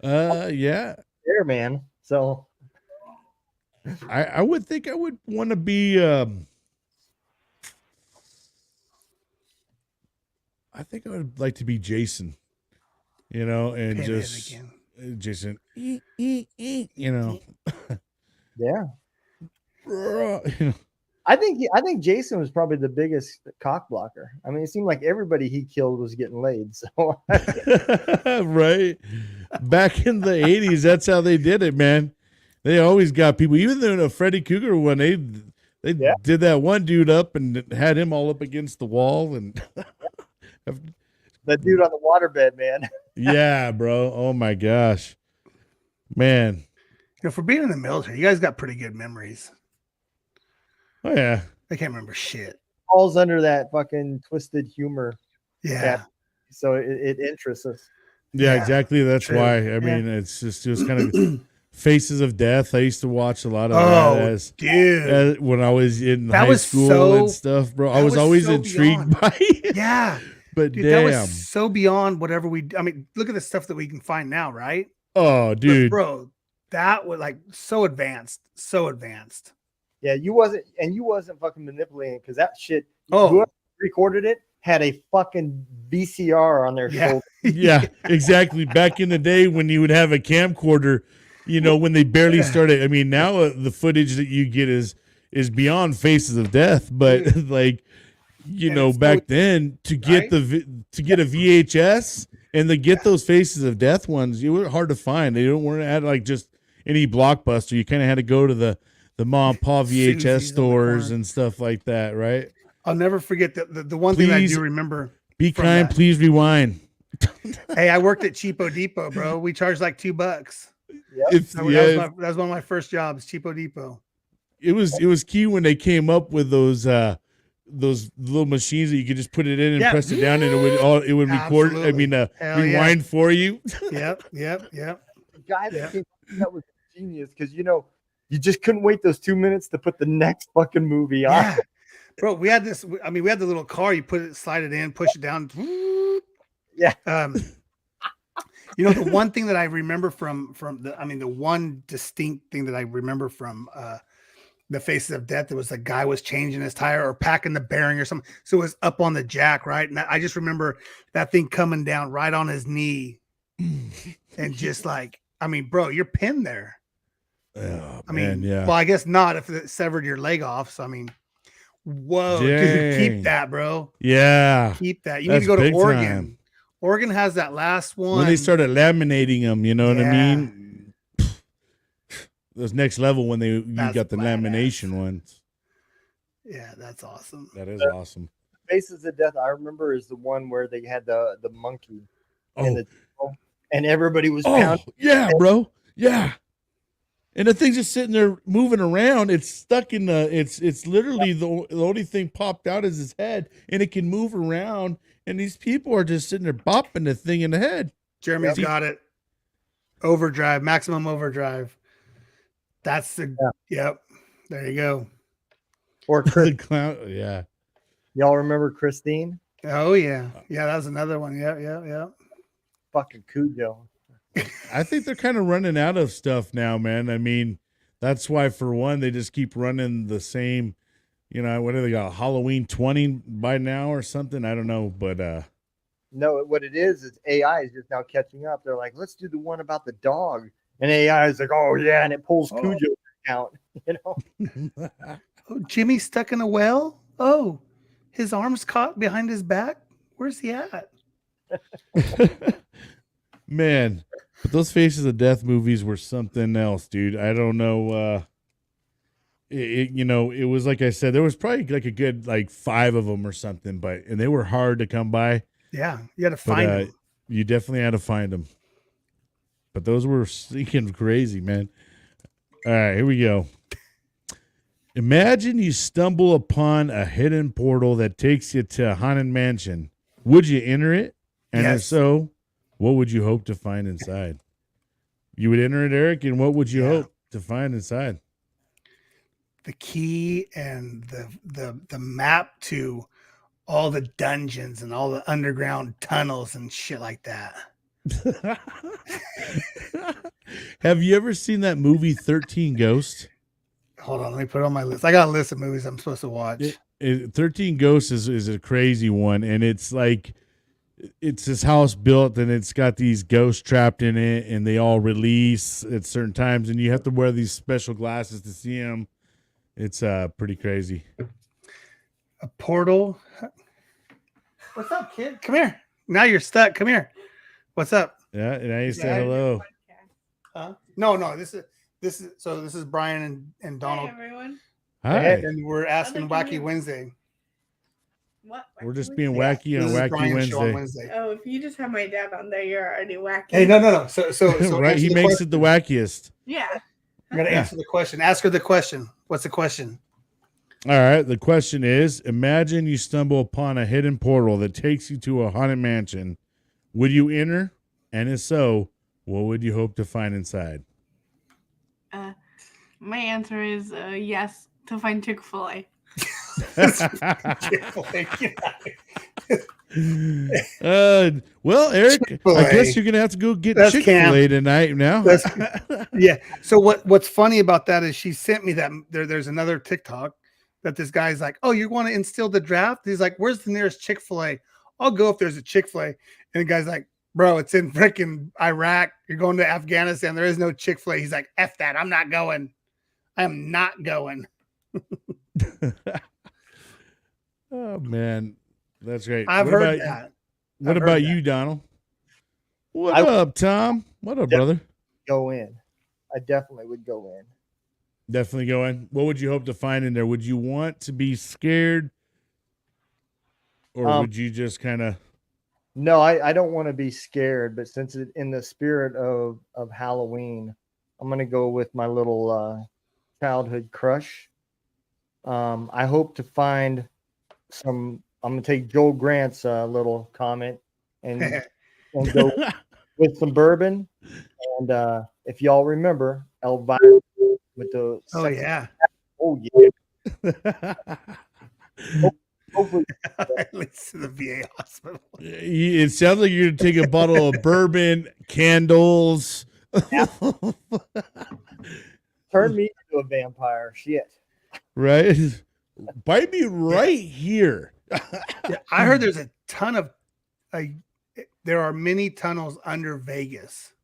Speaker 1: Yeah.
Speaker 2: There, man. So
Speaker 1: I would think I would want to be I think I would like to be Jason, and
Speaker 8: Pinhead
Speaker 1: just
Speaker 8: again.
Speaker 1: Jason, you know,
Speaker 2: yeah.
Speaker 1: you know.
Speaker 2: I think Jason was probably the biggest cock blocker. I mean, it seemed like everybody he killed was getting laid. So
Speaker 1: Right. Back in the 80s, that's how they did it, man. They always got people, even though the Freddy Krueger one, they did that one dude up and had him all up against the wall. And
Speaker 2: that dude on the waterbed, man.
Speaker 1: yeah, bro. Oh my gosh. Man.
Speaker 8: For being in the military, you guys got pretty good memories.
Speaker 1: Oh yeah.
Speaker 8: I can't remember shit.
Speaker 2: Falls under that fucking twisted humor.
Speaker 8: Yeah.
Speaker 2: So it interests us.
Speaker 1: Yeah,
Speaker 8: Yeah,
Speaker 1: exactly. That's
Speaker 8: true.
Speaker 1: why. I
Speaker 8: Yeah.
Speaker 1: mean, it was kind of Faces of Death. I used to watch a lot of
Speaker 8: Oh,
Speaker 1: that as
Speaker 8: dude.
Speaker 1: when I was in
Speaker 8: That
Speaker 1: high
Speaker 8: was
Speaker 1: school
Speaker 8: so-
Speaker 1: and stuff, bro. I
Speaker 8: that
Speaker 1: was
Speaker 8: was
Speaker 1: always
Speaker 8: so
Speaker 1: intrigued
Speaker 8: beyond.
Speaker 1: by it.
Speaker 8: Yeah.
Speaker 1: But
Speaker 8: Dude, that
Speaker 1: damn.
Speaker 8: was so beyond whatever I mean, look at the stuff that we can find now, right?
Speaker 1: Oh,
Speaker 8: But,
Speaker 1: dude.
Speaker 8: bro, that was like so advanced. So advanced.
Speaker 2: Yeah, you wasn't fucking manipulating because that shit.
Speaker 8: Oh.
Speaker 2: Whoever recorded it had a fucking VCR on their
Speaker 8: Yeah.
Speaker 2: shoulder.
Speaker 1: Yeah, exactly. Back in the day when you would have a camcorder, when they barely started. I mean, now the footage that you get is beyond Faces of Death, but like,
Speaker 8: it's
Speaker 1: back
Speaker 8: so-
Speaker 1: then to get
Speaker 8: right?
Speaker 1: to get a VHS and to get those Faces of Death ones, you were hard to find. They weren't at like just any Blockbuster. You kind of had to go to the mom and pop
Speaker 8: Susie's on
Speaker 1: VHS
Speaker 8: the
Speaker 1: stores
Speaker 8: corner.
Speaker 1: and stuff like that, right?
Speaker 8: I'll never forget the one thing I
Speaker 1: Please
Speaker 8: do remember.
Speaker 1: Be
Speaker 8: from
Speaker 1: kind,
Speaker 8: that.
Speaker 1: please rewind.
Speaker 8: Hey, I worked at Cheapo Depot, bro. We charged like $2.
Speaker 1: It's
Speaker 8: That
Speaker 1: yeah,
Speaker 8: was one of my first jobs, Cheapo Depot.
Speaker 1: it was key when they came up with those little machines that you could just put it in and
Speaker 8: Yeah.
Speaker 1: press it down and it would record. I
Speaker 8: Absolutely.
Speaker 1: mean,
Speaker 8: Hell yeah.
Speaker 1: rewind for you.
Speaker 8: Yep.
Speaker 2: The guy that
Speaker 8: Yeah.
Speaker 2: came that was genius because you just couldn't wait those 2 minutes to put the next fucking movie on.
Speaker 8: Yeah. Bro, we had this. I mean, we had the little car. You slide it in, push it down.
Speaker 2: Yeah.
Speaker 8: The one thing that I remember from the one distinct thing that I remember from the Faces of Death, there was a guy was changing his tire or packing the bearing or something. So it was up on the jack, right? And I just remember that thing coming down right on his knee, and just like, I mean, bro, you're pinned there.
Speaker 1: Oh,
Speaker 8: I mean,
Speaker 1: man, yeah.
Speaker 8: well, I guess not if it severed your leg off. So I mean, whoa, dude,
Speaker 1: Dang.
Speaker 8: keep that, bro.
Speaker 1: Yeah.
Speaker 8: Keep that. You
Speaker 1: That's
Speaker 8: need to go to
Speaker 1: big
Speaker 8: Oregon.
Speaker 1: time.
Speaker 8: Oregon has that last one.
Speaker 1: When they started laminating them, you know what I
Speaker 8: Yeah.
Speaker 1: mean? Those next level when you
Speaker 8: That's
Speaker 1: got the
Speaker 8: badass.
Speaker 1: lamination ones.
Speaker 8: Yeah, that's awesome.
Speaker 1: That is awesome.
Speaker 2: Faces of Death, I remember, is the one where they had the monkey
Speaker 1: Oh,
Speaker 2: and everybody was pounding.
Speaker 1: yeah, bro. Yeah. And the thing's just sitting there moving around. It's stuck in it's literally the only thing popped out is his head, and it can move around. And these people are just sitting there bopping the thing in the head.
Speaker 8: Jeremy's got it. Overdrive, maximum overdrive. That's the yep. There you go.
Speaker 2: Or
Speaker 1: The clown, yeah.
Speaker 2: y'all remember Christine?
Speaker 8: Oh yeah. Yeah, that was another one. Yeah.
Speaker 2: Fucking Cujo.
Speaker 1: I think they're kind of running out of stuff now, man. I mean, that's why for one they just keep running the same. What do they got? Halloween 20 by now or something? I don't know, but
Speaker 2: No, what it is AI is just now catching up. They're like, let's do the one about the dog. And AI is like, oh yeah, and it pulls Cujo out,
Speaker 8: Oh, Jimmy's stuck in a well. Oh, his arms caught behind his back. Where's he at?
Speaker 1: man, but those Faces of Death movies were something else, dude. I don't know. It was like I said, there was probably like a good like 5 of them or something, and they were hard to come by.
Speaker 8: Yeah, you had to
Speaker 1: But
Speaker 8: find him.
Speaker 1: you definitely had to find them. But those were stinking crazy, man. All right, here we go. Imagine you stumble upon a hidden portal that takes you to a haunted mansion. Would you enter it? And if
Speaker 8: Yes.
Speaker 1: so, what would you hope to find inside? You would enter it, Eric, and what would you hope to find inside?
Speaker 8: The key and the map to all the dungeons and all the underground tunnels and shit like that.
Speaker 1: Have you ever seen that movie 13 Ghosts?
Speaker 8: Hold on, let me put it on my list. I got a list of movies I'm supposed to watch.
Speaker 1: 13 Ghosts is a crazy one, and it's like it's this house built and it's got these ghosts trapped in it, and they all release at certain times, and you have to wear these special glasses to see them. It's pretty crazy.
Speaker 8: A portal. What's up, kid? Come here. Now you're stuck. Come here. What's up?
Speaker 1: Yeah, and I used to say hello.
Speaker 8: No. This is Brian and Donald.
Speaker 9: Hey, everyone.
Speaker 1: Hi.
Speaker 8: And we're asking
Speaker 9: Other
Speaker 8: Wacky
Speaker 9: comedians.
Speaker 8: Wednesday.
Speaker 9: What?
Speaker 1: We're just
Speaker 9: Wacky
Speaker 1: being
Speaker 9: Wednesday?
Speaker 1: wacky on
Speaker 8: This is
Speaker 1: Wacky
Speaker 8: Brian's show on
Speaker 1: Wednesday.
Speaker 8: Wednesday.
Speaker 9: Oh, if you just have my dad on there, you're already wacky.
Speaker 8: Hey, no. So
Speaker 1: Right?
Speaker 8: answer
Speaker 1: He
Speaker 8: the
Speaker 1: makes
Speaker 8: question.
Speaker 1: it the wackiest.
Speaker 9: Yeah.
Speaker 8: I'm gonna answer the question. Ask her the question. What's the question?
Speaker 1: All right. The question is: imagine you stumble upon a hidden portal that takes you to a haunted mansion. Would you enter? And if so, what would you hope to find inside?
Speaker 9: My answer is yes, to find Chick-fil-A.
Speaker 1: Well, Eric,
Speaker 8: Chick-fil-A.
Speaker 1: I guess you're gonna have to go get
Speaker 8: That's
Speaker 1: Chick-fil-A tonight now.
Speaker 8: Yeah. So what's funny about that is she sent me that there's another TikTok that this guy's like, oh, you want to instill the draft? He's like, where's the nearest Chick-fil-A? I'll go if there's a Chick-fil-A. And the guy's like, bro, it's in freaking Iraq. You're going to Afghanistan. There is no Chick-fil-A. He's like, F that. I'm not going. I am not going.
Speaker 1: Oh man, that's great.
Speaker 8: I've
Speaker 1: What
Speaker 8: heard
Speaker 1: about-
Speaker 8: that.
Speaker 1: What
Speaker 8: I've
Speaker 1: about
Speaker 8: heard
Speaker 1: you, Donald? What
Speaker 2: I-
Speaker 1: up, Tom? What up, brother?
Speaker 2: Go in. I definitely would go in.
Speaker 1: Definitely going. What would you hope to find in there? Would you want to be scared, or would you just kind of?
Speaker 2: No, I don't want to be scared, but since it's in the spirit of Halloween, I'm gonna go with my little childhood crush. I hope to find some. I'm gonna take Joel Grant's little comment and go with some bourbon. And if y'all remember Elvira with the
Speaker 8: Oh yeah.
Speaker 2: oh yeah. Hopefully,
Speaker 8: At least to the VA hospital.
Speaker 1: It sounds like you're gonna take a bottle of bourbon, candles.
Speaker 2: turn me into a vampire. Shit.
Speaker 1: Right? Bite me right here.
Speaker 8: Yeah, I heard there's a ton of there are many tunnels under Vegas.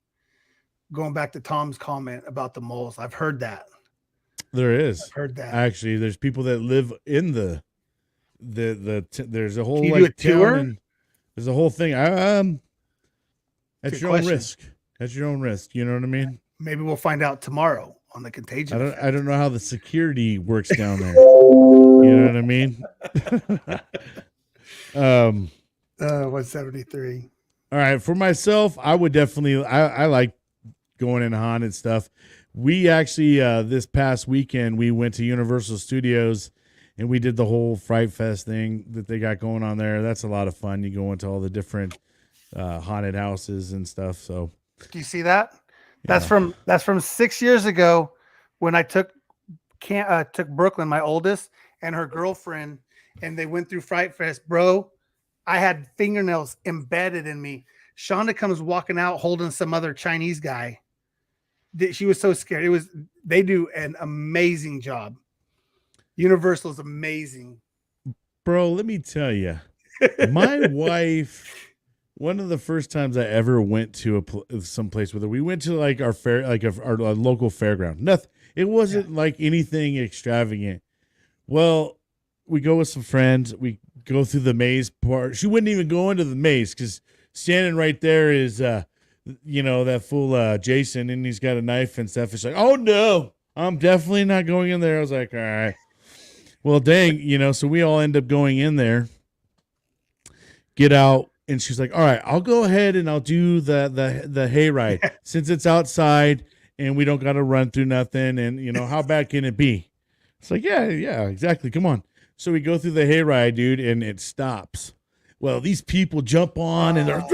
Speaker 8: Going back to Tom's comment about the moles, I've heard that.
Speaker 1: There is.
Speaker 8: I've heard that.
Speaker 1: Actually, there's people that live in there's a whole
Speaker 8: Can you do
Speaker 1: like
Speaker 8: a tour?
Speaker 1: town and there's a whole thing. At
Speaker 8: Good
Speaker 1: your own
Speaker 8: question.
Speaker 1: risk. At your own risk. You know what I mean?
Speaker 8: Maybe we'll find out tomorrow on the Contagion.
Speaker 1: I don't know how the security works down there. You know what I mean?
Speaker 8: 173.
Speaker 1: All right, for myself, I would definitely I like going into haunted stuff. We actually this past weekend we went to Universal Studios and we did the whole Fright Fest thing that they got going on there. That's a lot of fun. You go into all the different haunted houses and stuff. So
Speaker 8: Do you see that? That's
Speaker 1: Yeah.
Speaker 8: from 6 years ago when I took Brooklyn, my oldest, and her girlfriend, and they went through Fright Fest. Bro, I had fingernails embedded in me. Shonda comes walking out holding some other Chinese guy. She was so scared. They do an amazing job. Universal is amazing.
Speaker 1: bro, let me tell you, my wife, one of the first times I ever went to some place with her, we went to like our fair, like our local fairground. Nothing. It wasn't like anything extravagant. Well, we go with some friends. We go through the maze part. She wouldn't even go into the maze because standing right there is, that fool Jason, and he's got a knife and stuff. It's like, oh no, I'm definitely not going in there. I was like, all right. Well, dang, so we all end up going in there, get out, and she's like, all right, I'll go ahead and I'll do the hayride since it's outside and we don't got to run through nothing. And, how bad can it be? It's like, yeah, exactly. Come on. So we go through the hayride, dude, and it stops. Well, these people jump on and they're,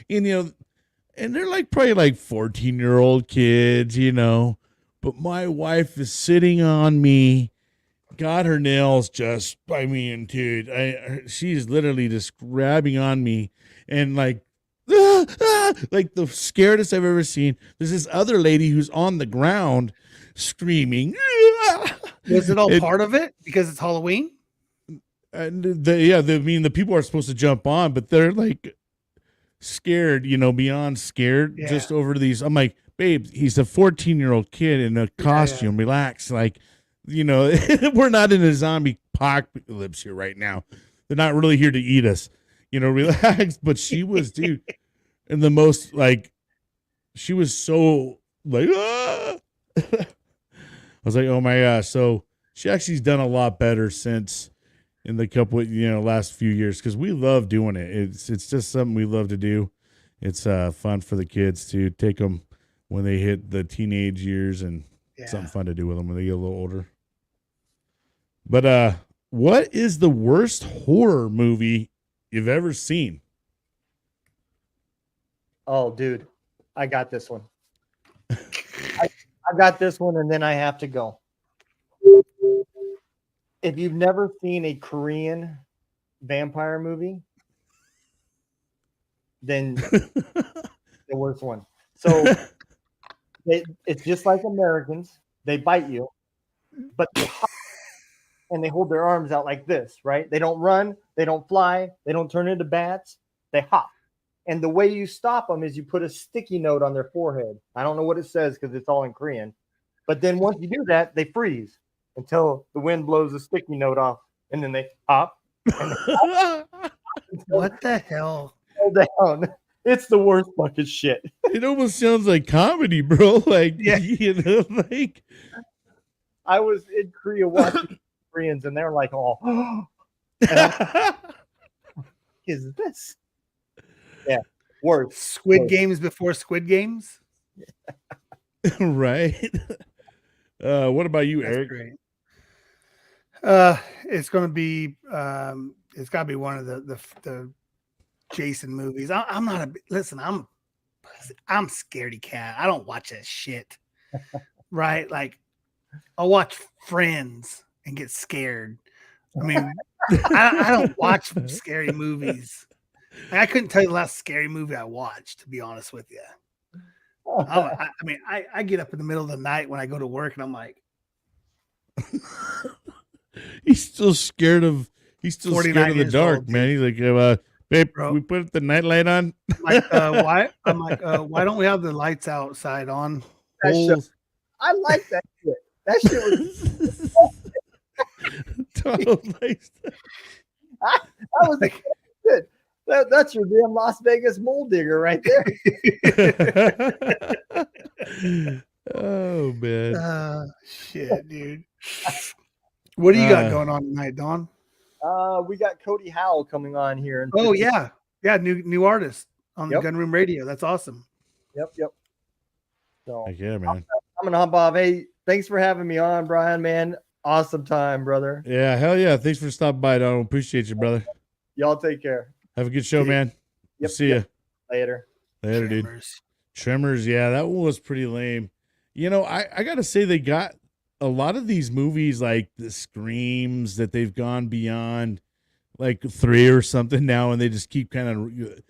Speaker 1: and and they're like probably like 14-year-old kids, But my wife is sitting on me, got her nails just, dude, she's literally just grabbing on me and like, like the scaredest I've ever seen. There's this other lady who's on the ground screaming.
Speaker 8: Was it all part of it because it's Halloween?
Speaker 1: And the people are supposed to jump on, but they're like scared, beyond scared, just over these. I'm like, babe, he's a 14-year-old kid in a costume. Relax. Like, we're not in a zombie apocalypse here right now. They're not really here to eat us, relax. But she was, dude, and the most like, she was so like, I was like, oh my gosh. So she actually's done a lot better since in the couple, last few years, because we love doing it. It's just something we love to do. It's fun for the kids to take them when they hit the teenage years, and something fun to do with them when they get a little older. But what is the worst horror movie you've ever seen?
Speaker 2: Oh, dude, I got this one. I got this one, and then I have to go. If you've never seen a Korean vampire movie, then the worst one. So it's just like Americans. They bite you, but they hop and they hold their arms out like this, right? They don't run. They don't fly. They don't turn into bats. They hop. And the way you stop them is you put a sticky note on their forehead. I don't know what it says because it's all in Korean. But then once you do that, they freeze until the wind blows the sticky note off, and then they hop.
Speaker 8: What the hell?
Speaker 2: Down. It's the worst fucking shit.
Speaker 1: It almost sounds like comedy, bro. Like, like.
Speaker 2: I was in Korea watching Koreans, and they're like, "Oh, is this?" Yeah, worse.
Speaker 8: Squid Games before Squid Games.
Speaker 1: Right. What about you,
Speaker 8: That's
Speaker 1: Eric?
Speaker 8: great. It's gonna be it's gotta be one of the Jason movies. I'm not a listen, I'm scaredy cat. I don't watch that shit. Right? Like I'll watch Friends and get scared. I mean, I don't watch scary movies. Like, I couldn't tell you the last scary movie I watched, to be honest with you. I get up in the middle of the night when I go to work, and I'm like,
Speaker 1: he's still scared of the dark,
Speaker 8: old,
Speaker 1: man. He's like, babe,
Speaker 8: bro,
Speaker 1: we put the nightlight on.
Speaker 8: Why? I'm like, why don't we have the lights outside on?
Speaker 2: I like that shit. That shit was. I was like, good. That's your damn Las Vegas mole digger right there.
Speaker 1: Oh man.
Speaker 8: Shit, dude. What do you got going on tonight, Don?
Speaker 2: We got Cody Howell coming on here.
Speaker 8: Oh yeah, new artist on the Gun Room Radio. That's awesome.
Speaker 2: Yep. So
Speaker 1: yeah, man.
Speaker 2: I'm gonna hop off. Hey, thanks for having me on, Brian. Man, awesome time, brother.
Speaker 1: Yeah, hell yeah. Thanks for stopping by, Don. Appreciate you, brother.
Speaker 2: Y'all take care.
Speaker 1: Have a good show, man.
Speaker 2: Yep.
Speaker 1: See ya.
Speaker 2: Later,
Speaker 1: dude. Tremors, yeah, that one was pretty lame. I gotta say they got a lot of these movies, like the Screams, that they've gone beyond like 3 or something now, and they just keep kind of,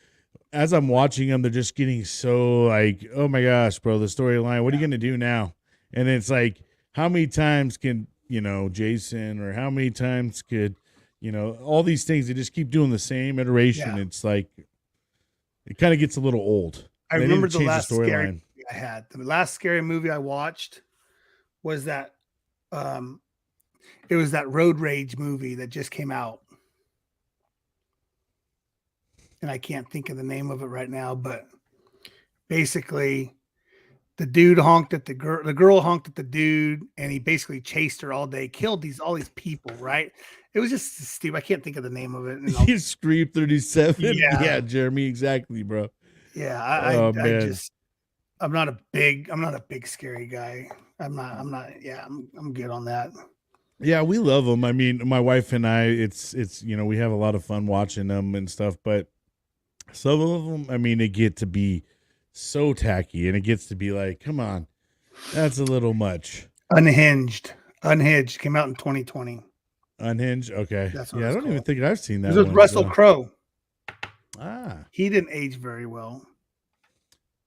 Speaker 1: as I'm watching them, they're just getting so like, oh my gosh, bro, the storyline, what are you gonna do now? And it's like, how many times can Jason, or how many times could all these things, they just keep doing the same iteration. Yeah. It's like, it kind of gets a little old.
Speaker 8: I remember the last scary movie I had. The last scary movie I watched was that it was that Road Rage movie that just came out. And I can't think of the name of it right now, but basically the dude honked at the girl honked at the dude, and he basically chased her all day, killed all these people, right? It was just stupid. I can't think of the name of it.
Speaker 1: You Scream 37. Yeah, Jeremy, exactly, bro.
Speaker 8: Yeah, I'm not a big scary guy. I'm good on that.
Speaker 1: Yeah, we love them. I mean, my wife and I, it's we have a lot of fun watching them and stuff. But some of them, I mean, they get to be so tacky, and it gets to be like, come on, that's a little much.
Speaker 8: Unhinged came out in 2020.
Speaker 1: Unhinged. Okay.
Speaker 8: That's what
Speaker 1: Yeah, I
Speaker 8: it's
Speaker 1: don't even
Speaker 8: called.
Speaker 1: think I've seen that
Speaker 8: This was
Speaker 1: one.
Speaker 8: Russell
Speaker 1: so-
Speaker 8: Crowe.
Speaker 1: Ah,
Speaker 8: He didn't age very well.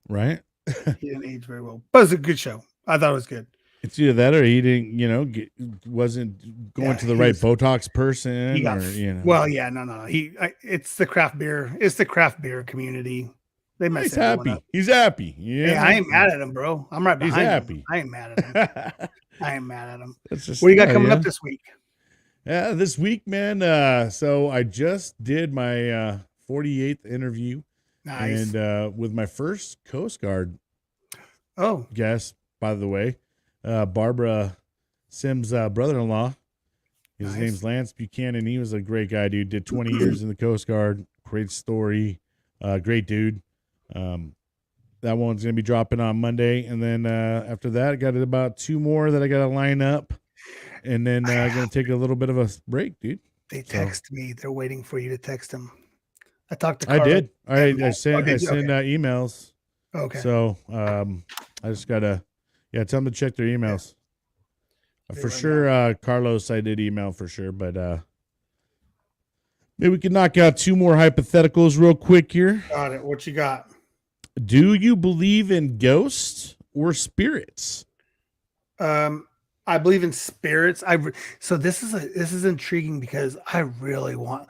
Speaker 1: right.
Speaker 8: He didn't age very well, but it was a good show. I thought it was good.
Speaker 1: It's either that or he didn't, wasn't going
Speaker 8: Yeah,
Speaker 1: to the
Speaker 8: he
Speaker 1: right
Speaker 8: was-
Speaker 1: Botox person,
Speaker 8: He got
Speaker 1: or
Speaker 8: well, yeah, no. It's the craft beer. It's the craft beer community. They mess
Speaker 1: he's
Speaker 8: everyone
Speaker 1: happy.
Speaker 8: up.
Speaker 1: He's happy.
Speaker 8: Yeah, I ain't mad at him, bro. I'm right
Speaker 1: He's
Speaker 8: behind
Speaker 1: happy.
Speaker 8: him. I ain't mad at him. I ain't mad at him.
Speaker 1: That's just,
Speaker 8: What do you got coming
Speaker 1: yeah.
Speaker 8: up this week?
Speaker 1: Yeah, this week, man. So I just did my 48th interview,
Speaker 8: Nice.
Speaker 1: and with my first Coast Guard
Speaker 8: Oh,
Speaker 1: guest, by the way, Barbara Sims' brother-in-law. His
Speaker 8: Nice.
Speaker 1: name's Lance Buchanan. He was a great guy, dude. Did 20 years in the Coast Guard. Great story. Great dude. That one's gonna be dropping on Monday, and then after that, I got about 2 more that I got to line up, and then gonna take a little bit of a break, dude.
Speaker 8: they
Speaker 1: So-
Speaker 8: text me. They're waiting for you to text them. I talked to
Speaker 1: I
Speaker 8: Carla.
Speaker 1: did. I
Speaker 8: and-
Speaker 1: sent
Speaker 8: did you?
Speaker 1: send emails.
Speaker 8: Okay.
Speaker 1: So I just gotta tell them to check their emails.
Speaker 8: They
Speaker 1: For
Speaker 8: right
Speaker 1: sure, Carlos, I did email for sure, but maybe we can knock out 2 more hypotheticals real quick here.
Speaker 8: Got it. What you got?
Speaker 1: Do you believe in ghosts or spirits?
Speaker 8: I believe in spirits. So this is intriguing because I want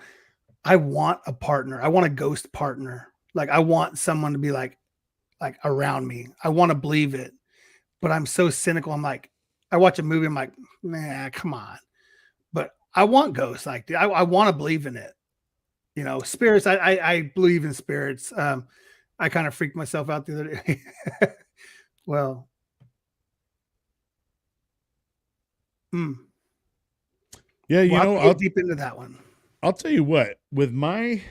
Speaker 8: a partner. I want a ghost partner. Like I want someone to be like around me. I want to believe it, but I'm so cynical. I'm like, I watch a movie. I'm like, nah, come on. But I want ghosts. Like I want to believe in it. Spirits. I believe in spirits. I kind of freaked myself out the other day. Well,
Speaker 1: Yeah,
Speaker 8: we'll have to go deep into that one.
Speaker 1: I'll tell you what, with my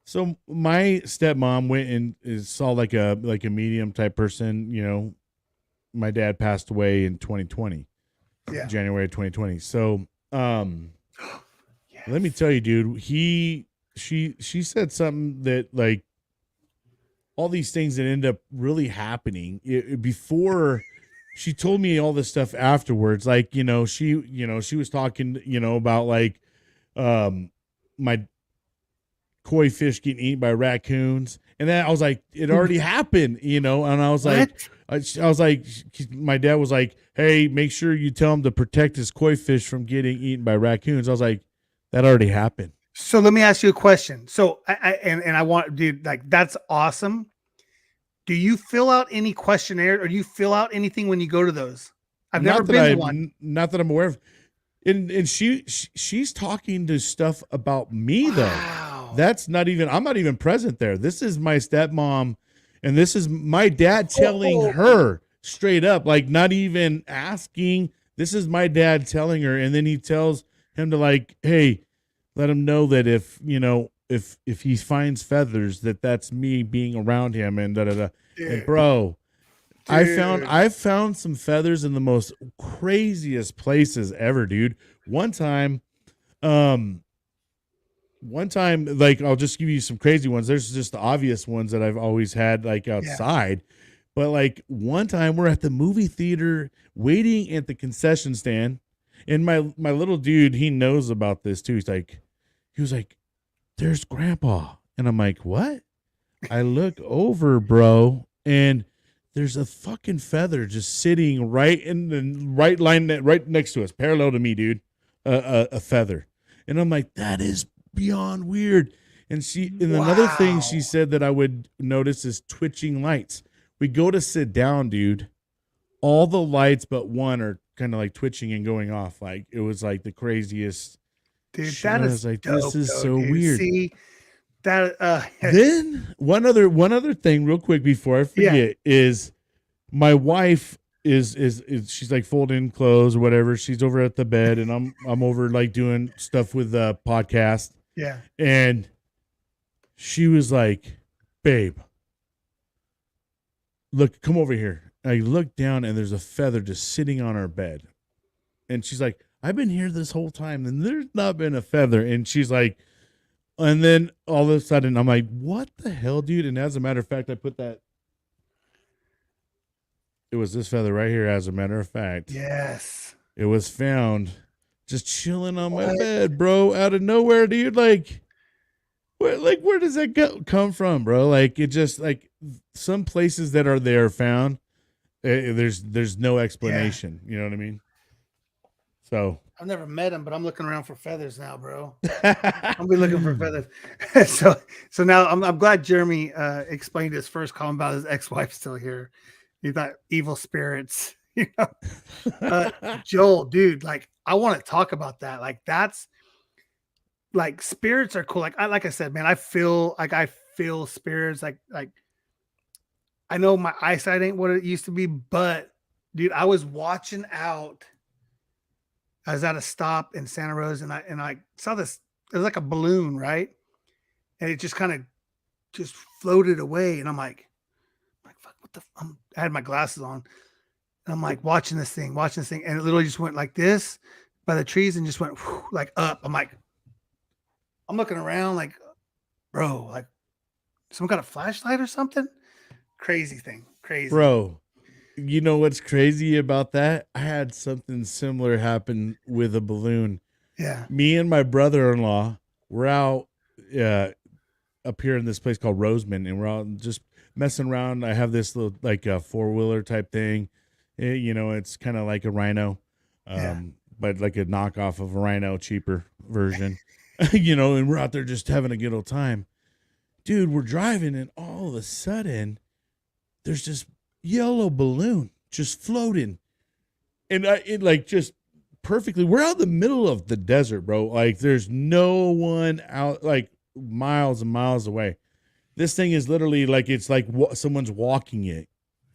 Speaker 1: stepmom went and saw like a medium type person, my dad passed away in 2020.
Speaker 8: Yeah.
Speaker 1: January 2020. So,
Speaker 8: Yes.
Speaker 1: let me tell you, dude, she said something that like all these things that end up really happening before she told me all this stuff afterwards. Like, she was talking, about like, my koi fish getting eaten by raccoons. And then I was like, it already happened, and I was like, I was like, my dad was like, hey, make sure you tell him to protect his koi fish from getting eaten by raccoons. I was like, that already happened.
Speaker 8: So let me ask you a question. So I want, dude, like that's awesome. Do you fill out any questionnaire or do you fill out anything when you go to those? I've never been to one.
Speaker 1: Not that I'm aware of. And she's talking to stuff about me though.
Speaker 8: Wow.
Speaker 1: That's not even, I'm not even present there. This is my stepmom, and this is my dad telling her straight up, like not even asking. This is my dad telling her, and then he tells him to like, hey, let him know that if he finds feathers, that's me being around him, and da da da. And bro, I found some feathers in the most craziest places ever, dude. One time, like I'll just give you some crazy ones. There's just the obvious ones that I've always had like outside. Yeah. But like one time we're at the movie theater waiting at the concession stand, and my little dude, he knows about this too. He was like, there's Grandpa. And I'm like, what? I look over, bro, and there's a fucking feather just sitting right in the right line, right next to us, parallel to me, dude. A feather. And I'm like, that is beyond weird. And another thing she said that I would notice is twitching lights. We go to sit down, dude. All the lights but one are kind of like twitching and going off. Like it was like the craziest.
Speaker 8: Dude,
Speaker 1: shit.
Speaker 8: that
Speaker 1: I
Speaker 8: is
Speaker 1: was like,
Speaker 8: dope,
Speaker 1: this is
Speaker 8: though,
Speaker 1: so
Speaker 8: dude.
Speaker 1: weird.
Speaker 8: See, that
Speaker 1: Then one other thing, real quick before I forget, is my wife is she's like folding clothes or whatever. She's over at the bed, and I'm over like doing stuff with the podcast.
Speaker 8: Yeah.
Speaker 1: And she was like, babe, look, come over here. I look down and there's a feather just sitting on our bed. And she's like, I've been here this whole time and there's not been a feather. And she's like, and then all of a sudden I'm like, what the hell, dude? And as a matter of fact, I put that. It was this feather right here, as a matter of fact.
Speaker 8: Yes.
Speaker 1: It was found just chilling on my
Speaker 8: What?
Speaker 1: bed, bro, out of nowhere, dude. Like, where does that come from, bro? Like, it just, like, some places that are there found, there's no explanation. You know what I mean? So
Speaker 8: I've never met him, but I'm looking around for feathers now, bro. I'll be looking for feathers. so now I'm glad Jeremy explained his first comment about his ex-wife still here. You thought evil spirits, you know. Joel, dude, like I want to talk about that. Like that's like spirits are cool. Like I said, man, I feel spirits. Like I know my eyesight ain't what it used to be, but dude, I was watching out. I was at a stop in Santa Rosa and I saw this, it was like a balloon, right? And it just kind of just floated away. And I'm like, fuck, what the I had my glasses on. And I'm like watching this thing. And it literally just went like this by the trees and just went whew, like up. I'm like, I'm looking around like, bro, like someone got a flashlight or something? Crazy thing. Crazy.
Speaker 1: bro, you know what's crazy about that? I had something similar happen with a balloon.
Speaker 8: Yeah.
Speaker 1: Me and my brother-in-law were out up here in this place called Roseman, and we're out just messing around. I have this little like a four-wheeler type thing. You know, it's kind of like a Rhino, but like a knockoff of a Rhino, cheaper version. You know, and we're out there just having a good old time. Dude, we're driving, and all of a sudden, there's this yellow balloon just floating. And it like just perfectly, we're out in the middle of the desert, bro. Like there's no one out, like miles and miles away. This thing is literally like, it's like someone's walking it.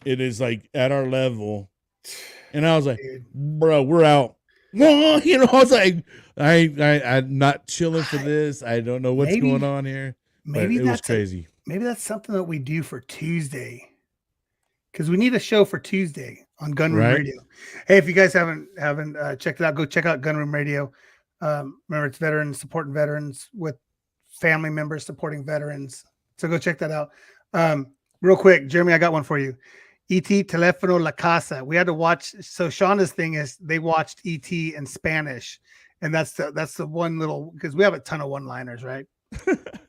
Speaker 1: It is like at our level. And I was like, bro, we're out. You know, I was like, I'm not chilling for this. I don't know what's going on here.
Speaker 8: Maybe
Speaker 1: it was crazy.
Speaker 8: Maybe that's something that we do for Tuesday. Because we need a show for Tuesday on Gunroom Radio. Hey, if you guys haven't checked it out, go check out Gunroom Radio. Remember, it's veterans supporting veterans with family members supporting veterans. So go check that out. Real quick, Jeremy, I got one for you. E.T. Telefono La Casa. We had to watch. So Shauna's thing is they watched E.T. in Spanish, and that's the one little, because we have a ton of one-liners, right?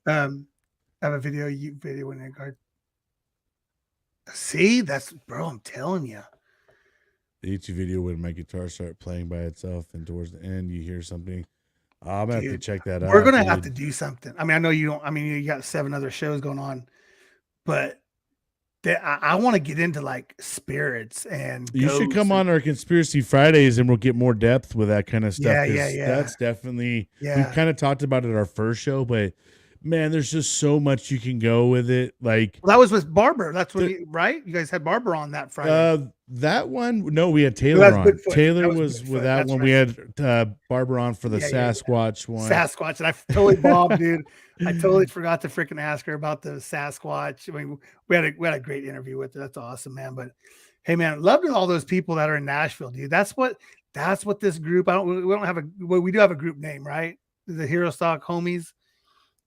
Speaker 8: I have a video in the card. See, that's, bro, I'm telling you.
Speaker 1: The ET video when my guitar start playing by itself, and towards the end you hear something. I'm gonna have to check that out.
Speaker 8: We're gonna have to do something. I mean, I know you don't. I mean, you got 7 other shows going on, but I want to get into like spirits and.
Speaker 1: You should come on our Conspiracy Fridays, and we'll get more depth with that kind of stuff.
Speaker 8: Yeah.
Speaker 1: That's definitely. We kind of talked about it our first show, but man, there's just so much you can go with it. Like
Speaker 8: that was with Barber. That's what right? You guys had Barber on that Friday.
Speaker 1: That one, no, we had Taylor on.
Speaker 8: Bigfoot.
Speaker 1: Taylor was with that one. Right. We had Barber on for the Sasquatch one.
Speaker 8: Sasquatch, and I totally bombed, dude. I totally forgot to freaking ask her about the Sasquatch. I mean, we had a great interview with her. That's awesome, man. But hey, man, love to all those people that are in Nashville, dude. That's what this group. We do have a group name, right? The Hero Stock Homies.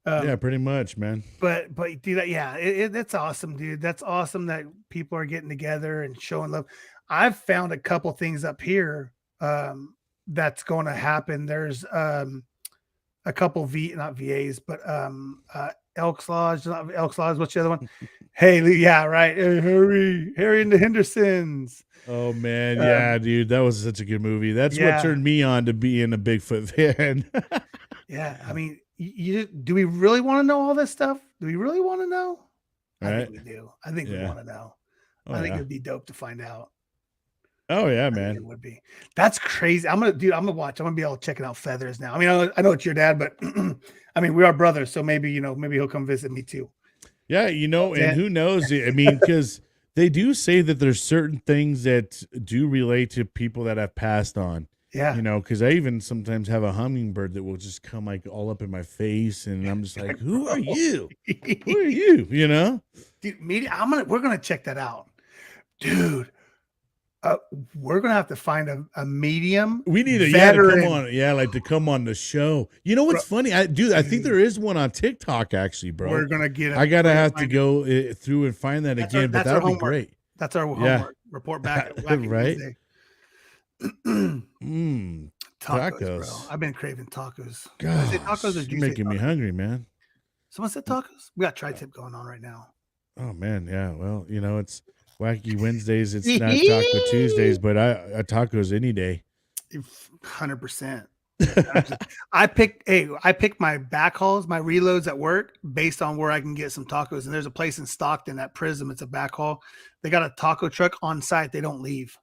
Speaker 1: Yeah, pretty much, man.
Speaker 8: But dude, that's awesome, dude. That's awesome that people are getting together and showing love. I've found a couple things up here that's going to happen. There's a couple not VAs, but Elks Lodge, not Elks Lodge. What's the other one? Hey, yeah, right. Harry and the Hendersons.
Speaker 1: Oh man, yeah, dude, that was such a good movie. That's what turned me on to being a Bigfoot fan.
Speaker 8: Yeah, I mean. Do we really want to know all this stuff? Do we really want to know? I think we do. I think we want to know. I think it'd be dope to find out.
Speaker 1: Oh yeah, man.
Speaker 8: It would be. That's crazy. I'm gonna watch. I'm gonna be able to check out Feathers now. I mean, I know it's your dad, but I mean, we are brothers, so maybe he'll come visit me too.
Speaker 1: Yeah, and who knows? I mean, because they do say that there's certain things that do relate to people that have passed on.
Speaker 8: Yeah.
Speaker 1: Because I even sometimes have a hummingbird that will just come like all up in my face, and I'm just like, who are you? Who are you?
Speaker 8: Dude, we're gonna check that out. Dude, We're gonna have to find a medium.
Speaker 1: We need to
Speaker 8: veteran.
Speaker 1: come on, like to come on the show. You know what's funny? I think there is one on TikTok actually, bro.
Speaker 8: We're gonna get it.
Speaker 1: I gotta have to go through and find that again, but that'd be great.
Speaker 8: That's our homework. Report back at Wacky
Speaker 1: right?
Speaker 8: Tacos, bro. I've been craving tacos.
Speaker 1: God,
Speaker 8: tacos or
Speaker 1: you're making me hungry, man.
Speaker 8: Someone said tacos. We got tri-tip going on right now.
Speaker 1: Oh man, yeah. Well, it's Wacky Wednesdays. It's not Taco Tuesdays, but I tacos any day.
Speaker 8: 100%. I pick my back hauls, my reloads at work based on where I can get some tacos. And there's a place in Stockton at Prism. It's a back haul. They got a taco truck on site. They don't leave,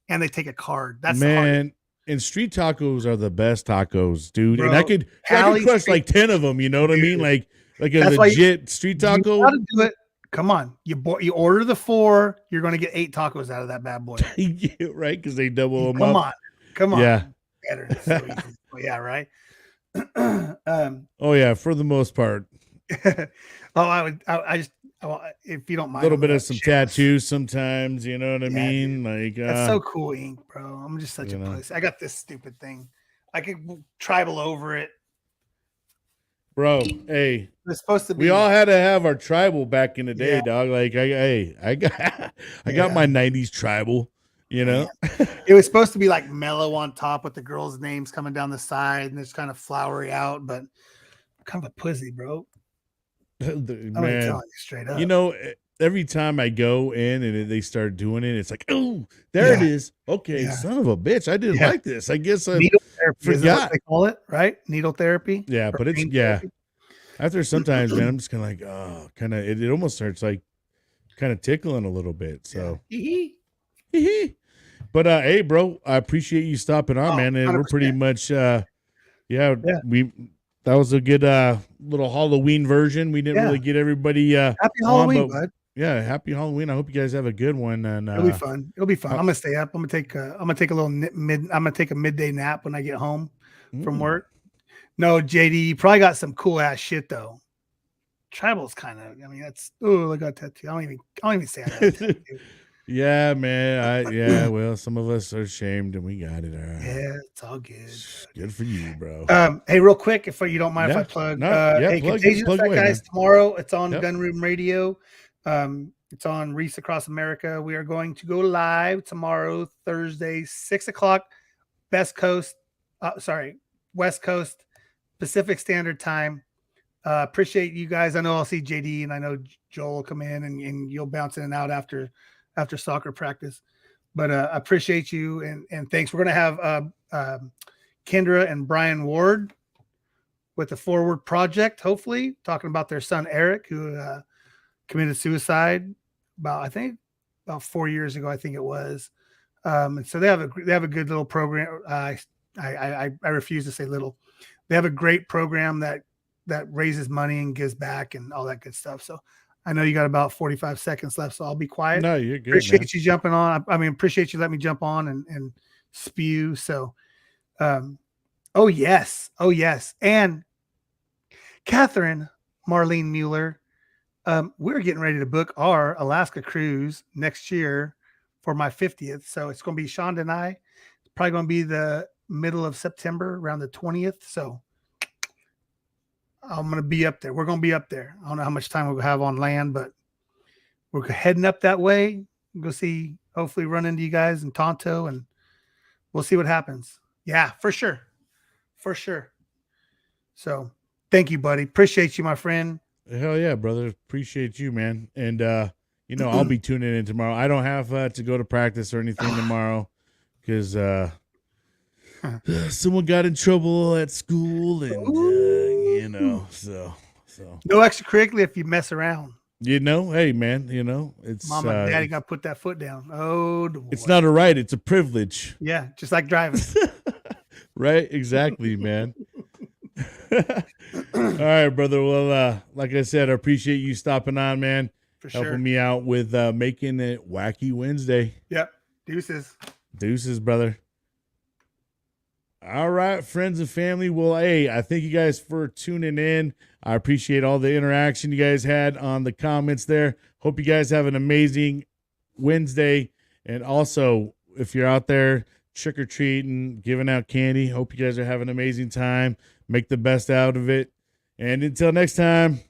Speaker 8: and they take a card. That's
Speaker 1: man. And street tacos are the best tacos, dude.
Speaker 8: Bro,
Speaker 1: and I could crush like 10 of them. You know what I mean? Like a legit street taco.
Speaker 8: You gotta do it. Come on, you order the 4. You're going to get 8 tacos out of that bad boy.
Speaker 1: Yeah, right? Because they double them up.
Speaker 8: Come on.
Speaker 1: Yeah.
Speaker 8: Better. So yeah, right.
Speaker 1: Oh yeah, for the most part.
Speaker 8: I just if you don't mind,
Speaker 1: a little bit of some tattoos sometimes. You know what I mean?
Speaker 8: Dude.
Speaker 1: Like
Speaker 8: that's so cool, ink, bro. I'm just such a pussy. I got this stupid thing. I could tribal over it.
Speaker 1: Bro, hey,
Speaker 8: it's supposed to be.
Speaker 1: We all had to have our tribal back in the day, dog. Like, I got my '90s tribal. You know,
Speaker 8: it was supposed to be like mellow on top with the girls' names coming down the side, and it's kind of flowery out. But I'm kind of a pussy, bro.
Speaker 1: Man,
Speaker 8: I'm telling you straight up.
Speaker 1: You know, every time I go in and they start doing it, it's like, oh, there it is. Okay, son of a bitch, I didn't like this. I guess I
Speaker 8: needle therapy,
Speaker 1: forgot.
Speaker 8: Is that what they call it, right? Needle therapy.
Speaker 1: Yeah, but it's therapy. After sometimes, man, I'm just kind of like, oh, kind of. It almost starts like kind of tickling a little bit. So, but hey, bro, I appreciate you stopping on, man. And 100%. We're pretty much, that was a good little Halloween version. We didn't really get everybody
Speaker 8: happy Halloween, bud.
Speaker 1: Yeah, happy Halloween. I hope you guys have a good one. And
Speaker 8: it'll be fun. It'll be fun. I'm gonna stay up. I'm gonna take a midday nap when I get home from work. No, JD, you probably got some cool ass shit though. Tribal's kind of. I mean, that's. Oh, I got tattoo. I don't even say that.
Speaker 1: Yeah, man. Well, some of us are ashamed and we got it. All right.
Speaker 8: Yeah, it's all good.
Speaker 1: Good for you, bro.
Speaker 8: Hey, real quick, if you don't mind if I plug. Hey, Contagious Effect, guys. Tomorrow it's on Gunroom Radio. It's on Reese Across America. We are going to go live tomorrow, Thursday, 6:00, West Coast, Pacific Standard Time. Appreciate you guys. I know I'll see JD and I know Joel will come in and you'll bounce in and out after soccer practice. But I appreciate you and thanks. We're going to have Kendra and Brian Ward with the Forward Project, hopefully, talking about their son, Eric, who committed suicide about 4 years ago, I think it was. And so they have a good little program. I refuse to say little. They have a great program that raises money and gives back and all that good stuff. So I know you got about 45 seconds left, so I'll be quiet.
Speaker 1: No, you're good.
Speaker 8: Appreciate you jumping on. Appreciate you letting me jump on and spew. So, oh yes. And Catherine Marlene Mueller, we're getting ready to book our Alaska cruise next year for my 50th. So it's going to be Shonda and I. It's probably going to be the middle of September, around the 20th. So I'm going to be up there. We're going to be up there. I don't know how much time we'll have on land, but we're heading up that way. We'll go see, hopefully run into you guys in Tonto, and we'll see what happens. Yeah, for sure. For sure. So thank you, buddy. Appreciate you, my friend.
Speaker 1: Hell yeah, brother. Appreciate you, man. And, I'll be tuning in tomorrow. I don't have to go to practice or anything tomorrow because someone got in trouble at school and, so.
Speaker 8: No extracurricular if you mess around.
Speaker 1: Hey, man, it's
Speaker 8: Mama and daddy got to put that foot down. Oh, boy.
Speaker 1: It's not a right. It's a privilege.
Speaker 8: Yeah. Just like driving.
Speaker 1: Right. Exactly, man. All right, brother. Well, like I said, I appreciate you stopping on, man.
Speaker 8: For sure.
Speaker 1: Helping me out with making it Wacky Wednesday.
Speaker 8: Yep. Deuces,
Speaker 1: brother. All right, friends and family. Well, hey, I thank you guys for tuning in. I appreciate all the interaction you guys had on the comments there. Hope you guys have an amazing Wednesday. And also, if you're out there trick or treating, giving out candy, hope you guys are having an amazing time. Make the best out of it. And until next time,